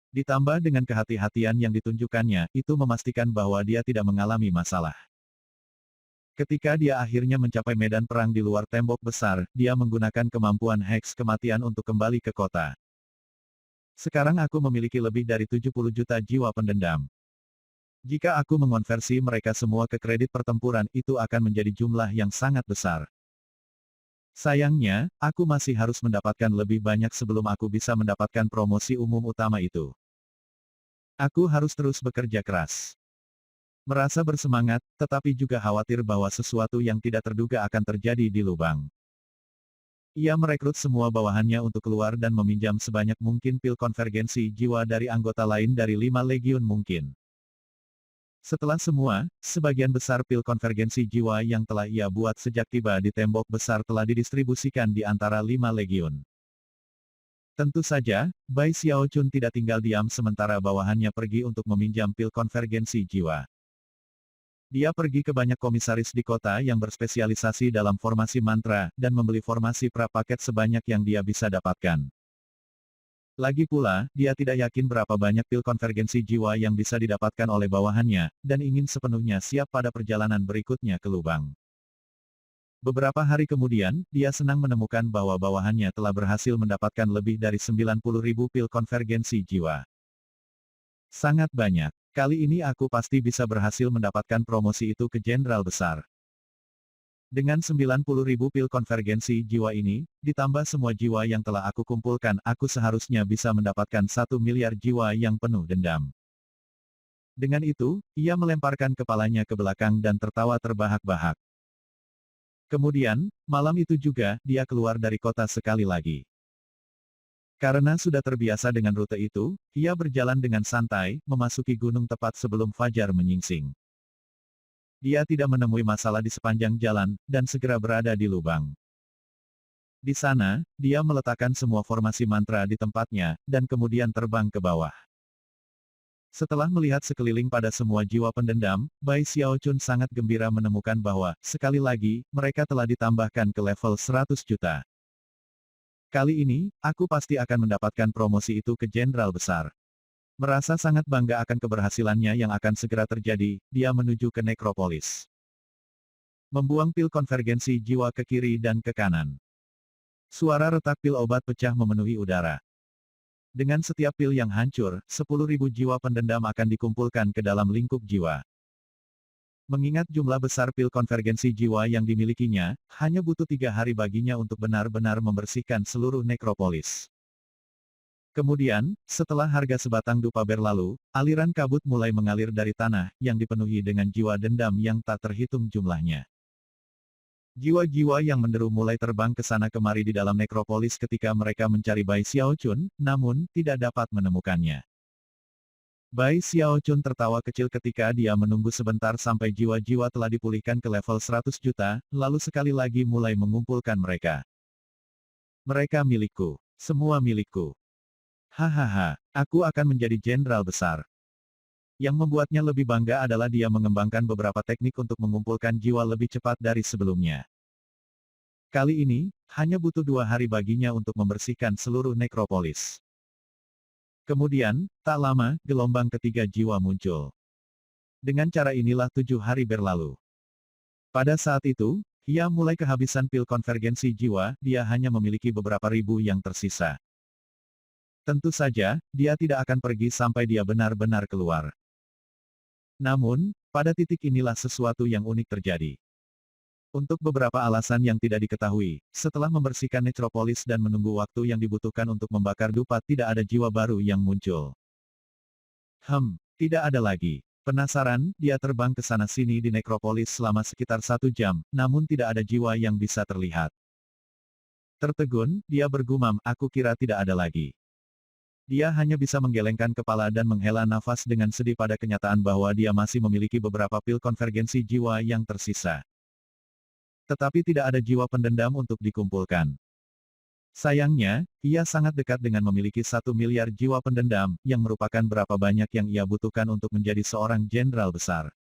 Ditambah dengan kehati-hatian yang ditunjukkannya, itu memastikan bahwa dia tidak mengalami masalah. Ketika dia akhirnya mencapai medan perang di luar tembok besar, dia menggunakan kemampuan Hex kematian untuk kembali ke kota. Sekarang aku memiliki lebih dari 70 juta jiwa pendendam. Jika aku mengonversi mereka semua ke kredit pertempuran, itu akan menjadi jumlah yang sangat besar. Sayangnya, aku masih harus mendapatkan lebih banyak sebelum aku bisa mendapatkan promosi umum utama itu. Aku harus terus bekerja keras. Merasa bersemangat, tetapi juga khawatir bahwa sesuatu yang tidak terduga akan terjadi di lubang. Ia merekrut semua bawahannya untuk keluar dan meminjam sebanyak mungkin pil konvergensi jiwa dari anggota lain dari 5 legiun mungkin. Setelah semua, sebagian besar pil konvergensi jiwa yang telah ia buat sejak tiba di tembok besar telah didistribusikan di antara 5 legiun. Tentu saja, Bai Xiaochun tidak tinggal diam sementara bawahannya pergi untuk meminjam pil konvergensi jiwa. Dia pergi ke banyak komisaris di kota yang berspesialisasi dalam formasi mantra, dan membeli formasi pra-paket sebanyak yang dia bisa dapatkan. Lagi pula, dia tidak yakin berapa banyak pil konvergensi jiwa yang bisa didapatkan oleh bawahannya, dan ingin sepenuhnya siap pada perjalanan berikutnya ke lubang. Beberapa hari kemudian, dia senang menemukan bahwa bawahannya telah berhasil mendapatkan lebih dari 90.000 pil konvergensi jiwa. Sangat banyak. Kali ini aku pasti bisa berhasil mendapatkan promosi itu ke jenderal besar. Dengan 90.000 pil konvergensi jiwa ini, ditambah semua jiwa yang telah aku kumpulkan, aku seharusnya bisa mendapatkan 1 miliar jiwa yang penuh dendam. Dengan itu, ia melemparkan kepalanya ke belakang dan tertawa terbahak-bahak. Kemudian, malam itu juga, dia keluar dari kota sekali lagi. Karena sudah terbiasa dengan rute itu, ia berjalan dengan santai, memasuki gunung tepat sebelum fajar menyingsing. Dia tidak menemui masalah di sepanjang jalan, dan segera berada di lubang. Di sana, dia meletakkan semua formasi mantra di tempatnya, dan kemudian terbang ke bawah. Setelah melihat sekeliling pada semua jiwa pendendam, Bai Xiaochun sangat gembira menemukan bahwa, sekali lagi, mereka telah ditambahkan ke level 100 juta. Kali ini, aku pasti akan mendapatkan promosi itu ke jenderal besar. Merasa sangat bangga akan keberhasilannya yang akan segera terjadi, dia menuju ke nekropolis. Membuang pil konvergensi jiwa ke kiri dan ke kanan. Suara retak pil obat pecah memenuhi udara. Dengan setiap pil yang hancur, 10.000 jiwa pendendam akan dikumpulkan ke dalam lingkup jiwa. Mengingat jumlah besar pil konvergensi jiwa yang dimilikinya, hanya butuh 3 hari baginya untuk benar-benar membersihkan seluruh nekropolis. Kemudian, setelah harga sebatang dupa berlalu, aliran kabut mulai mengalir dari tanah, yang dipenuhi dengan jiwa dendam yang tak terhitung jumlahnya. Jiwa-jiwa yang menderu mulai terbang ke sana kemari di dalam nekropolis ketika mereka mencari Bai Xiaochun, namun, tidak dapat menemukannya. Bai Xiaochun tertawa kecil ketika dia menunggu sebentar sampai jiwa-jiwa telah dipulihkan ke level 100 juta, lalu sekali lagi mulai mengumpulkan mereka. Mereka milikku. Semua milikku. Hahaha, aku akan menjadi jenderal besar. Yang membuatnya lebih bangga adalah dia mengembangkan beberapa teknik untuk mengumpulkan jiwa lebih cepat dari sebelumnya. Kali ini, hanya butuh 2 hari baginya untuk membersihkan seluruh nekropolis. Kemudian, tak lama, gelombang ketiga jiwa muncul. Dengan cara inilah 7 hari berlalu. Pada saat itu, ia mulai kehabisan pil konvergensi jiwa, dia hanya memiliki beberapa ribu yang tersisa. Tentu saja, dia tidak akan pergi sampai dia benar-benar keluar. Namun, pada titik inilah sesuatu yang unik terjadi. Untuk beberapa alasan yang tidak diketahui, setelah membersihkan nekropolis dan menunggu waktu yang dibutuhkan untuk membakar dupat tidak ada jiwa baru yang muncul. Tidak ada lagi. Penasaran, dia terbang ke sana-sini di nekropolis selama sekitar 1 jam, namun tidak ada jiwa yang bisa terlihat. Tertegun, dia bergumam, aku kira tidak ada lagi. Dia hanya bisa menggelengkan kepala dan menghela nafas dengan sedih pada kenyataan bahwa dia masih memiliki beberapa pil konvergensi jiwa yang tersisa. Tetapi tidak ada jiwa pendendam untuk dikumpulkan. Sayangnya, ia sangat dekat dengan memiliki 1 miliar jiwa pendendam, yang merupakan berapa banyak yang ia butuhkan untuk menjadi seorang jenderal besar.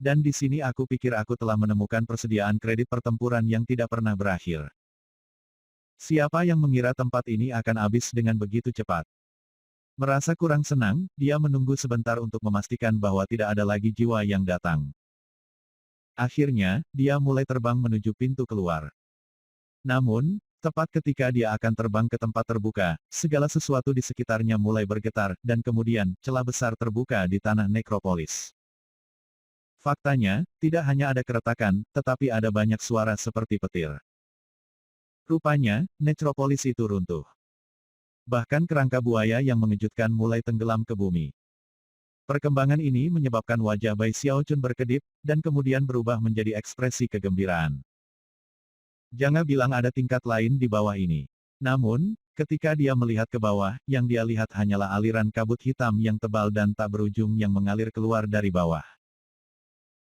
Dan di sini aku pikir aku telah menemukan persediaan kredit pertempuran yang tidak pernah berakhir. Siapa yang mengira tempat ini akan habis dengan begitu cepat? Merasa kurang senang, dia menunggu sebentar untuk memastikan bahwa tidak ada lagi jiwa yang datang. Akhirnya, dia mulai terbang menuju pintu keluar. Namun, tepat ketika dia akan terbang ke tempat terbuka, segala sesuatu di sekitarnya mulai bergetar, dan kemudian, celah besar terbuka di tanah nekropolis. Faktanya, tidak hanya ada keretakan, tetapi ada banyak suara seperti petir. Rupanya, nekropolis itu runtuh. Bahkan kerangka buaya yang mengejutkan mulai tenggelam ke bumi. Perkembangan ini menyebabkan wajah Bai Xiaochun berkedip, dan kemudian berubah menjadi ekspresi kegembiraan. Jangan bilang ada tingkat lain di bawah ini. Namun, ketika dia melihat ke bawah, yang dia lihat hanyalah aliran kabut hitam yang tebal dan tak berujung yang mengalir keluar dari bawah.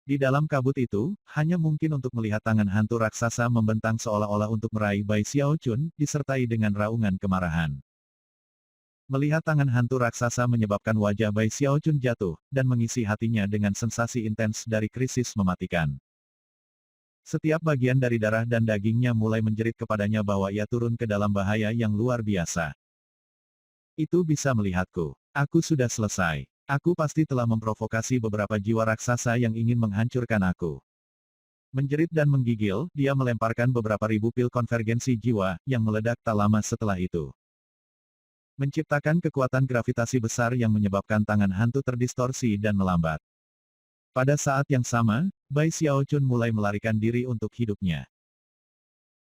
Di dalam kabut itu, hanya mungkin untuk melihat tangan hantu raksasa membentang seolah-olah untuk meraih Bai Xiaochun, disertai dengan raungan kemarahan. Melihat tangan hantu raksasa menyebabkan wajah Bai Xiaochun jatuh, dan mengisi hatinya dengan sensasi intens dari krisis mematikan. Setiap bagian dari darah dan dagingnya mulai menjerit kepadanya bahwa ia turun ke dalam bahaya yang luar biasa. Itu bisa melihatku. Aku sudah selesai. Aku pasti telah memprovokasi beberapa jiwa raksasa yang ingin menghancurkan aku. Menjerit dan menggigil, dia melemparkan beberapa ribu pil konvergensi jiwa, yang meledak tak lama setelah itu. Menciptakan kekuatan gravitasi besar yang menyebabkan tangan hantu terdistorsi dan melambat. Pada saat yang sama, Bai Xiaochun mulai melarikan diri untuk hidupnya.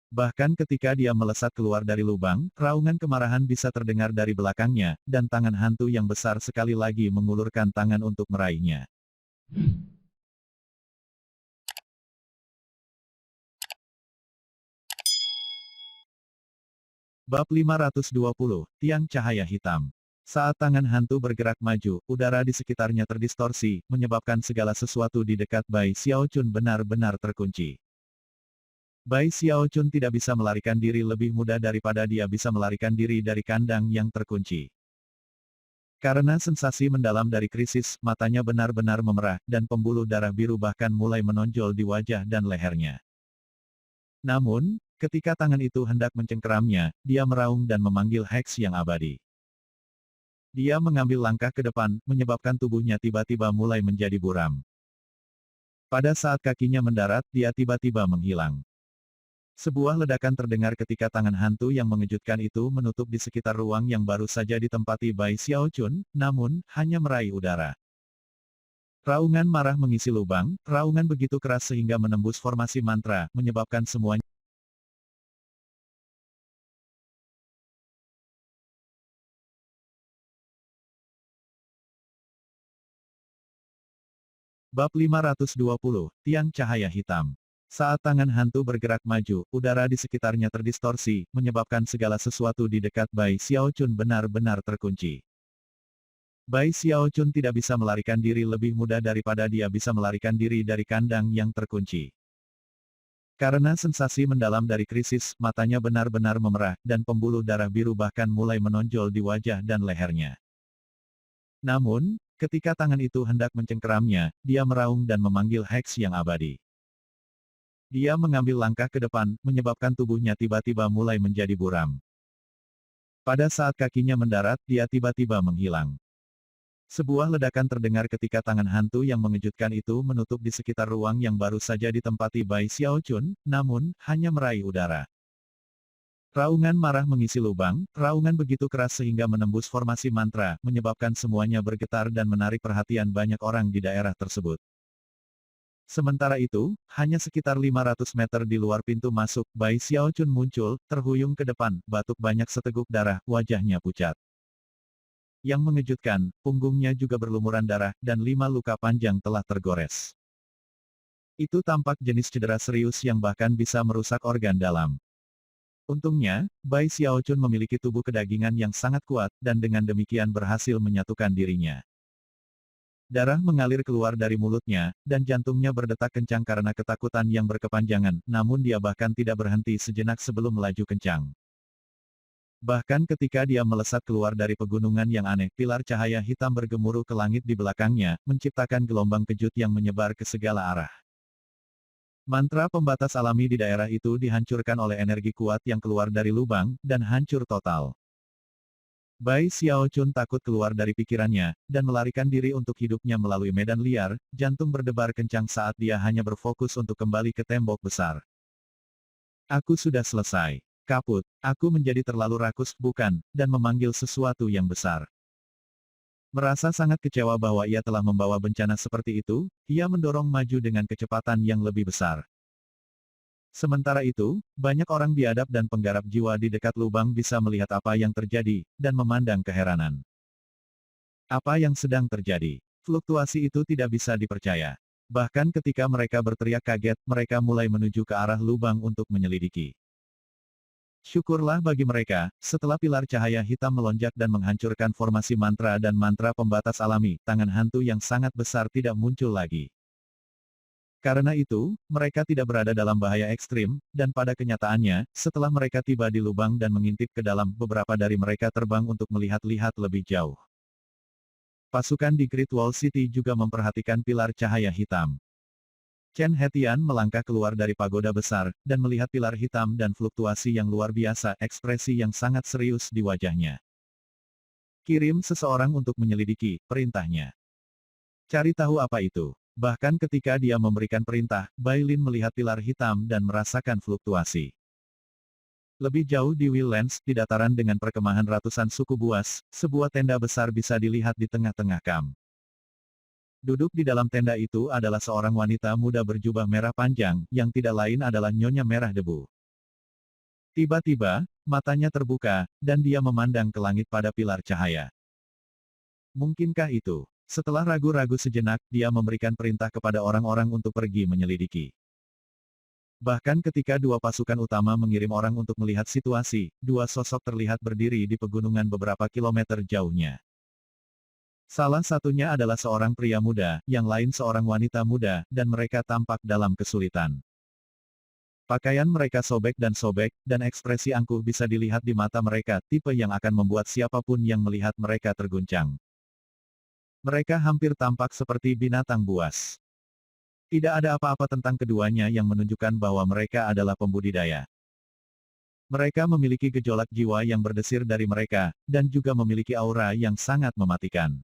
Bahkan ketika dia melesat keluar dari lubang, raungan kemarahan bisa terdengar dari belakangnya, dan tangan hantu yang besar sekali lagi mengulurkan tangan untuk meraihnya. Bab 520, Tiang Cahaya Hitam. Saat tangan hantu bergerak maju, udara di sekitarnya terdistorsi, menyebabkan segala sesuatu di dekat Bai Xiaochun benar-benar terkunci. Bai Xiaochun tidak bisa melarikan diri lebih mudah daripada dia bisa melarikan diri dari kandang yang terkunci. Karena sensasi mendalam dari krisis, matanya benar-benar memerah, dan pembuluh darah biru bahkan mulai menonjol di wajah dan lehernya. Namun, ketika tangan itu hendak mencengkeramnya, dia meraung dan memanggil Hex yang abadi. Dia mengambil langkah ke depan, menyebabkan tubuhnya tiba-tiba mulai menjadi buram. Pada saat kakinya mendarat, dia tiba-tiba menghilang. Sebuah ledakan terdengar ketika tangan hantu yang mengejutkan itu menutup di sekitar ruang yang baru saja ditempati Bai Xiaochun, namun, hanya meraih udara. Raungan marah mengisi lubang, raungan begitu keras sehingga menembus formasi mantra, menyebabkan semuanya. Bab 520, Tiang Cahaya Hitam. Saat tangan hantu bergerak maju, udara di sekitarnya terdistorsi, menyebabkan segala sesuatu di dekat Bai Xiaochun benar-benar terkunci. Bai Xiaochun tidak bisa melarikan diri lebih mudah daripada dia bisa melarikan diri dari kandang yang terkunci. Karena sensasi mendalam dari krisis, matanya benar-benar memerah, dan pembuluh darah biru bahkan mulai menonjol di wajah dan lehernya. Namun, ketika tangan itu hendak mencengkeramnya, dia meraung dan memanggil Hex yang abadi. Dia mengambil langkah ke depan, menyebabkan tubuhnya tiba-tiba mulai menjadi buram. Pada saat kakinya mendarat, dia tiba-tiba menghilang. Sebuah ledakan terdengar ketika tangan hantu yang mengejutkan itu menutup di sekitar ruang yang baru saja ditempati Bai Xiaochun, namun, hanya meraih udara. Raungan marah mengisi lubang, raungan begitu keras sehingga menembus formasi mantra, menyebabkan semuanya bergetar dan menarik perhatian banyak orang di daerah tersebut. Sementara itu, hanya sekitar 500 meter di luar pintu masuk, Bai Xiaochun muncul, terhuyung ke depan, batuk banyak seteguk darah, wajahnya pucat. Yang mengejutkan, punggungnya juga berlumuran darah, dan 5 luka panjang telah tergores. Itu tampak jenis cedera serius yang bahkan bisa merusak organ dalam. Untungnya, Bai Xiaochun memiliki tubuh kedagingan yang sangat kuat, dan dengan demikian berhasil menyatukan dirinya. Darah mengalir keluar dari mulutnya, dan jantungnya berdetak kencang karena ketakutan yang berkepanjangan, namun dia bahkan tidak berhenti sejenak sebelum melaju kencang. Bahkan ketika dia melesat keluar dari pegunungan yang aneh, pilar cahaya hitam bergemuruh ke langit di belakangnya, menciptakan gelombang kejut yang menyebar ke segala arah. Mantra pembatas alami di daerah itu dihancurkan oleh energi kuat yang keluar dari lubang, dan hancur total. Bai Xiaochun takut keluar dari pikirannya, dan melarikan diri untuk hidupnya melalui medan liar, jantung berdebar kencang saat dia hanya berfokus untuk kembali ke tembok besar. Aku sudah selesai. Kaput, aku menjadi terlalu rakus, bukan, dan memanggil sesuatu yang besar. Merasa sangat kecewa bahwa ia telah membawa bencana seperti itu, ia mendorong maju dengan kecepatan yang lebih besar. Sementara itu, banyak orang biadab dan penggarap jiwa di dekat lubang bisa melihat apa yang terjadi, dan memandang keheranan. Apa yang sedang terjadi? Fluktuasi itu tidak bisa dipercaya. Bahkan ketika mereka berteriak kaget, mereka mulai menuju ke arah lubang untuk menyelidiki. Syukurlah bagi mereka, setelah pilar cahaya hitam melonjak dan menghancurkan formasi mantra dan mantra pembatas alami, tangan hantu yang sangat besar tidak muncul lagi. Karena itu, mereka tidak berada dalam bahaya ekstrim, dan pada kenyataannya, setelah mereka tiba di lubang dan mengintip ke dalam, beberapa dari mereka terbang untuk melihat-lihat lebih jauh. Pasukan di Great Wall City juga memperhatikan pilar cahaya hitam. Chen Hetian melangkah keluar dari pagoda besar, dan melihat pilar hitam dan fluktuasi yang luar biasa, ekspresi yang sangat serius di wajahnya. Kirim seseorang untuk menyelidiki, perintahnya. Cari tahu apa itu. Bahkan ketika dia memberikan perintah, Bai Lin melihat pilar hitam dan merasakan fluktuasi. Lebih jauh di Wildlands, di dataran dengan perkemahan ratusan suku buas, sebuah tenda besar bisa dilihat di tengah-tengah kamp. Duduk di dalam tenda itu adalah seorang wanita muda berjubah merah panjang, yang tidak lain adalah Nyonya Merah Debu. Tiba-tiba, matanya terbuka, dan dia memandang ke langit pada pilar cahaya. Mungkinkah itu? Setelah ragu-ragu sejenak, dia memberikan perintah kepada orang-orang untuk pergi menyelidiki. Bahkan ketika dua pasukan utama mengirim orang untuk melihat situasi, dua sosok terlihat berdiri di pegunungan beberapa kilometer jauhnya. Salah satunya adalah seorang pria muda, yang lain seorang wanita muda, dan mereka tampak dalam kesulitan. Pakaian mereka sobek, dan ekspresi angkuh bisa dilihat di mata mereka, tipe yang akan membuat siapapun yang melihat mereka terguncang. Mereka hampir tampak seperti binatang buas. Tidak ada apa-apa tentang keduanya yang menunjukkan bahwa mereka adalah pembudidaya. Mereka memiliki gejolak jiwa yang berdesir dari mereka, dan juga memiliki aura yang sangat mematikan.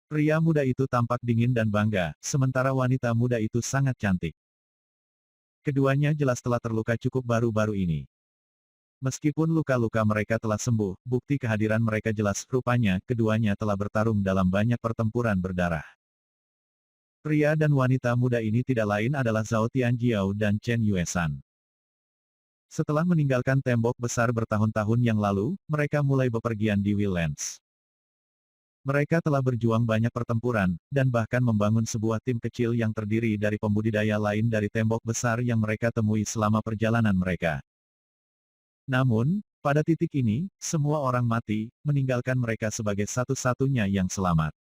Pria muda itu tampak dingin dan bangga, sementara wanita muda itu sangat cantik. Keduanya jelas telah terluka cukup baru-baru ini. Meskipun luka-luka mereka telah sembuh, bukti kehadiran mereka jelas, rupanya, keduanya telah bertarung dalam banyak pertempuran berdarah. Pria dan wanita muda ini tidak lain adalah Zhao Tianjiao dan Chen Yuesan. Setelah meninggalkan tembok besar bertahun-tahun yang lalu, mereka mulai bepergian di Wildlands. Mereka telah berjuang banyak pertempuran, dan bahkan membangun sebuah tim kecil yang terdiri dari pembudidaya lain dari tembok besar yang mereka temui selama perjalanan mereka. Namun, pada titik ini, semua orang mati, meninggalkan mereka sebagai satu-satunya yang selamat.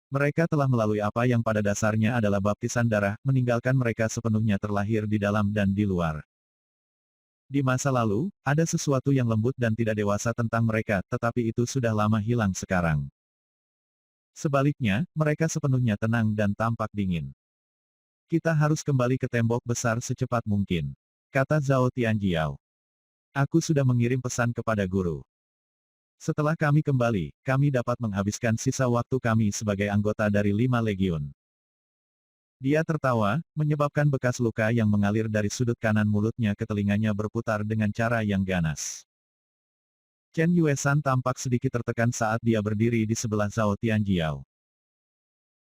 Mereka telah melalui apa yang pada dasarnya adalah baptisan darah, meninggalkan mereka sepenuhnya terlahir di dalam dan di luar. Di masa lalu, ada sesuatu yang lembut dan tidak dewasa tentang mereka, tetapi itu sudah lama hilang sekarang. Sebaliknya, mereka sepenuhnya tenang dan tampak dingin. Kita harus kembali ke tembok besar secepat mungkin, kata Zhao Tianjiao. Aku sudah mengirim pesan kepada guru. Setelah kami kembali, kami dapat menghabiskan sisa waktu kami sebagai anggota dari 5 legiun. Dia tertawa, menyebabkan bekas luka yang mengalir dari sudut kanan mulutnya ke telinganya berputar dengan cara yang ganas. Chen Yuesan tampak sedikit tertekan saat dia berdiri di sebelah Zhao Tianjiao.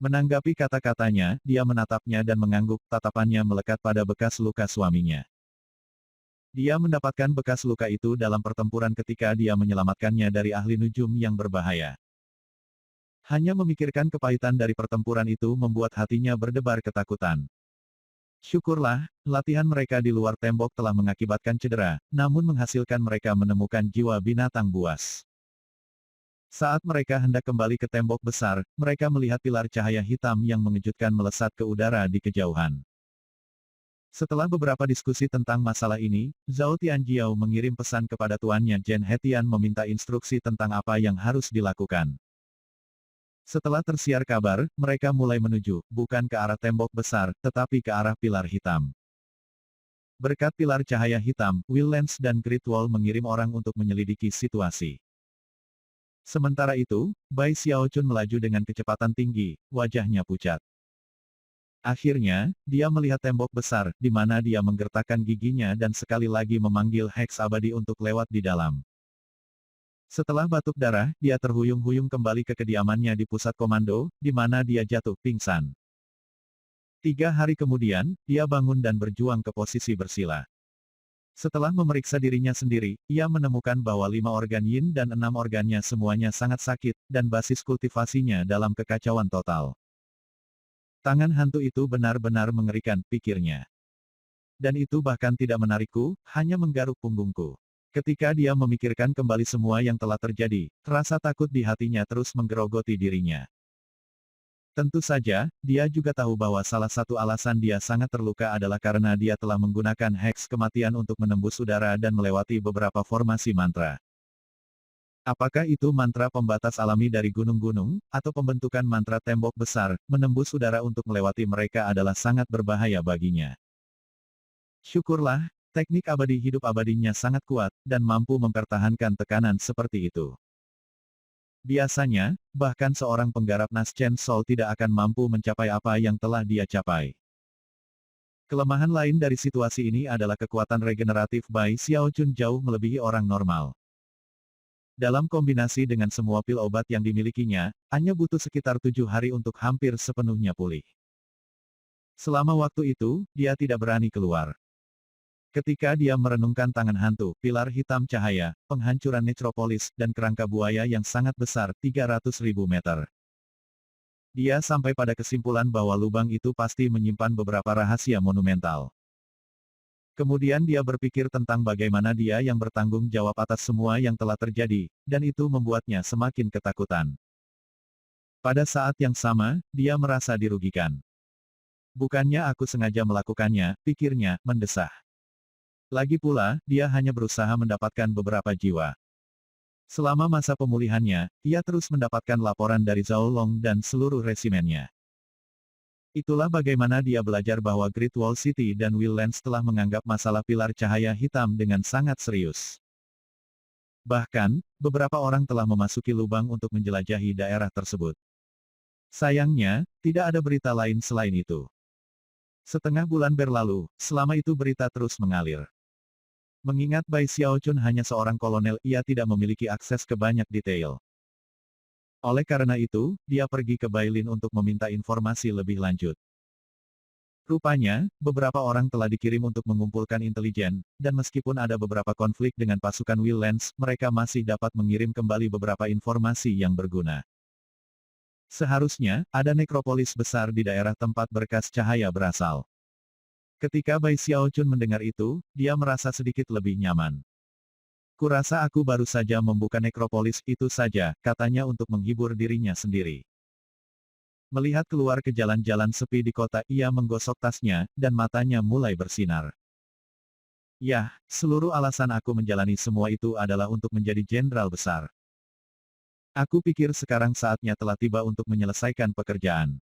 Menanggapi kata-katanya, dia menatapnya dan mengangguk, tatapannya melekat pada bekas luka suaminya. Dia mendapatkan bekas luka itu dalam pertempuran ketika dia menyelamatkannya dari ahli nujum yang berbahaya. Hanya memikirkan kepahitan dari pertempuran itu membuat hatinya berdebar ketakutan. Syukurlah, latihan mereka di luar tembok telah mengakibatkan cedera, namun menghasilkan mereka menemukan jiwa binatang buas. Saat mereka hendak kembali ke tembok besar, mereka melihat pilar cahaya hitam yang mengejutkan melesat ke udara di kejauhan. Setelah beberapa diskusi tentang masalah ini, Zhao Tianjiao mengirim pesan kepada tuannya Jen Hetian meminta instruksi tentang apa yang harus dilakukan. Setelah tersiar kabar, mereka mulai menuju, bukan ke arah tembok besar, tetapi ke arah pilar hitam. Berkat pilar cahaya hitam, Will Lance dan Great Wall mengirim orang untuk menyelidiki situasi. Sementara itu, Bai Xiaochun melaju dengan kecepatan tinggi, wajahnya pucat. Akhirnya, dia melihat tembok besar, di mana dia menggertakkan giginya dan sekali lagi memanggil Hex abadi untuk lewat di dalam. Setelah batuk darah, dia terhuyung-huyung kembali ke kediamannya di pusat komando, di mana dia jatuh pingsan. 3 hari kemudian, dia bangun dan berjuang ke posisi bersila. Setelah memeriksa dirinya sendiri, ia menemukan bahwa 5 organ yin dan 6 organnya semuanya sangat sakit, dan basis kultivasinya dalam kekacauan total. Tangan hantu itu benar-benar mengerikan, pikirnya. Dan itu bahkan tidak menarikku, hanya menggaruk punggungku. Ketika dia memikirkan kembali semua yang telah terjadi, rasa takut di hatinya terus menggerogoti dirinya. Tentu saja, dia juga tahu bahwa salah satu alasan dia sangat terluka adalah karena dia telah menggunakan heks kematian untuk menembus udara dan melewati beberapa formasi mantra. Apakah itu mantra pembatas alami dari gunung-gunung, atau pembentukan mantra tembok besar, menembus udara untuk melewati mereka adalah sangat berbahaya baginya. Syukurlah, teknik abadi hidup abadinya sangat kuat, dan mampu mempertahankan tekanan seperti itu. Biasanya, bahkan seorang penggarap Naschen Soul tidak akan mampu mencapai apa yang telah dia capai. Kelemahan lain dari situasi ini adalah kekuatan regeneratif Bai Xiaochun jauh melebihi orang normal. Dalam kombinasi dengan semua pil obat yang dimilikinya, hanya butuh sekitar 7 hari untuk hampir sepenuhnya pulih. Selama waktu itu, dia tidak berani keluar. Ketika dia merenungkan tangan hantu, pilar hitam cahaya, penghancuran necropolis, dan kerangka buaya yang sangat besar, 300.000 meter. Dia sampai pada kesimpulan bahwa lubang itu pasti menyimpan beberapa rahasia monumental. Kemudian dia berpikir tentang bagaimana dia yang bertanggung jawab atas semua yang telah terjadi, dan itu membuatnya semakin ketakutan. Pada saat yang sama, dia merasa dirugikan. Bukannya aku sengaja melakukannya, pikirnya, mendesah. Lagi pula, dia hanya berusaha mendapatkan beberapa jiwa. Selama masa pemulihannya, ia terus mendapatkan laporan dari Zhao Long dan seluruh resimennya. Itulah bagaimana dia belajar bahwa Great Wall City dan Will Lance telah menganggap masalah pilar cahaya hitam dengan sangat serius. Bahkan, beberapa orang telah memasuki lubang untuk menjelajahi daerah tersebut. Sayangnya, tidak ada berita lain selain itu. Setengah bulan berlalu, selama itu berita terus mengalir. Mengingat Bai Xiaochun hanya seorang kolonel, ia tidak memiliki akses ke banyak detail. Oleh karena itu, dia pergi ke Bailin untuk meminta informasi lebih lanjut. Rupanya, beberapa orang telah dikirim untuk mengumpulkan intelijen, dan meskipun ada beberapa konflik dengan pasukan Will Lance, mereka masih dapat mengirim kembali beberapa informasi yang berguna. Seharusnya, ada nekropolis besar di daerah tempat berkas cahaya berasal. Ketika Bai Xiaochun mendengar itu, dia merasa sedikit lebih nyaman. Kurasa aku baru saja membuka nekropolis itu saja, katanya untuk menghibur dirinya sendiri. Melihat keluar ke jalan-jalan sepi di kota, ia menggosok tasnya, dan matanya mulai bersinar. Yah, seluruh alasan aku menjalani semua itu adalah untuk menjadi jenderal besar. Aku pikir sekarang saatnya telah tiba untuk menyelesaikan pekerjaan.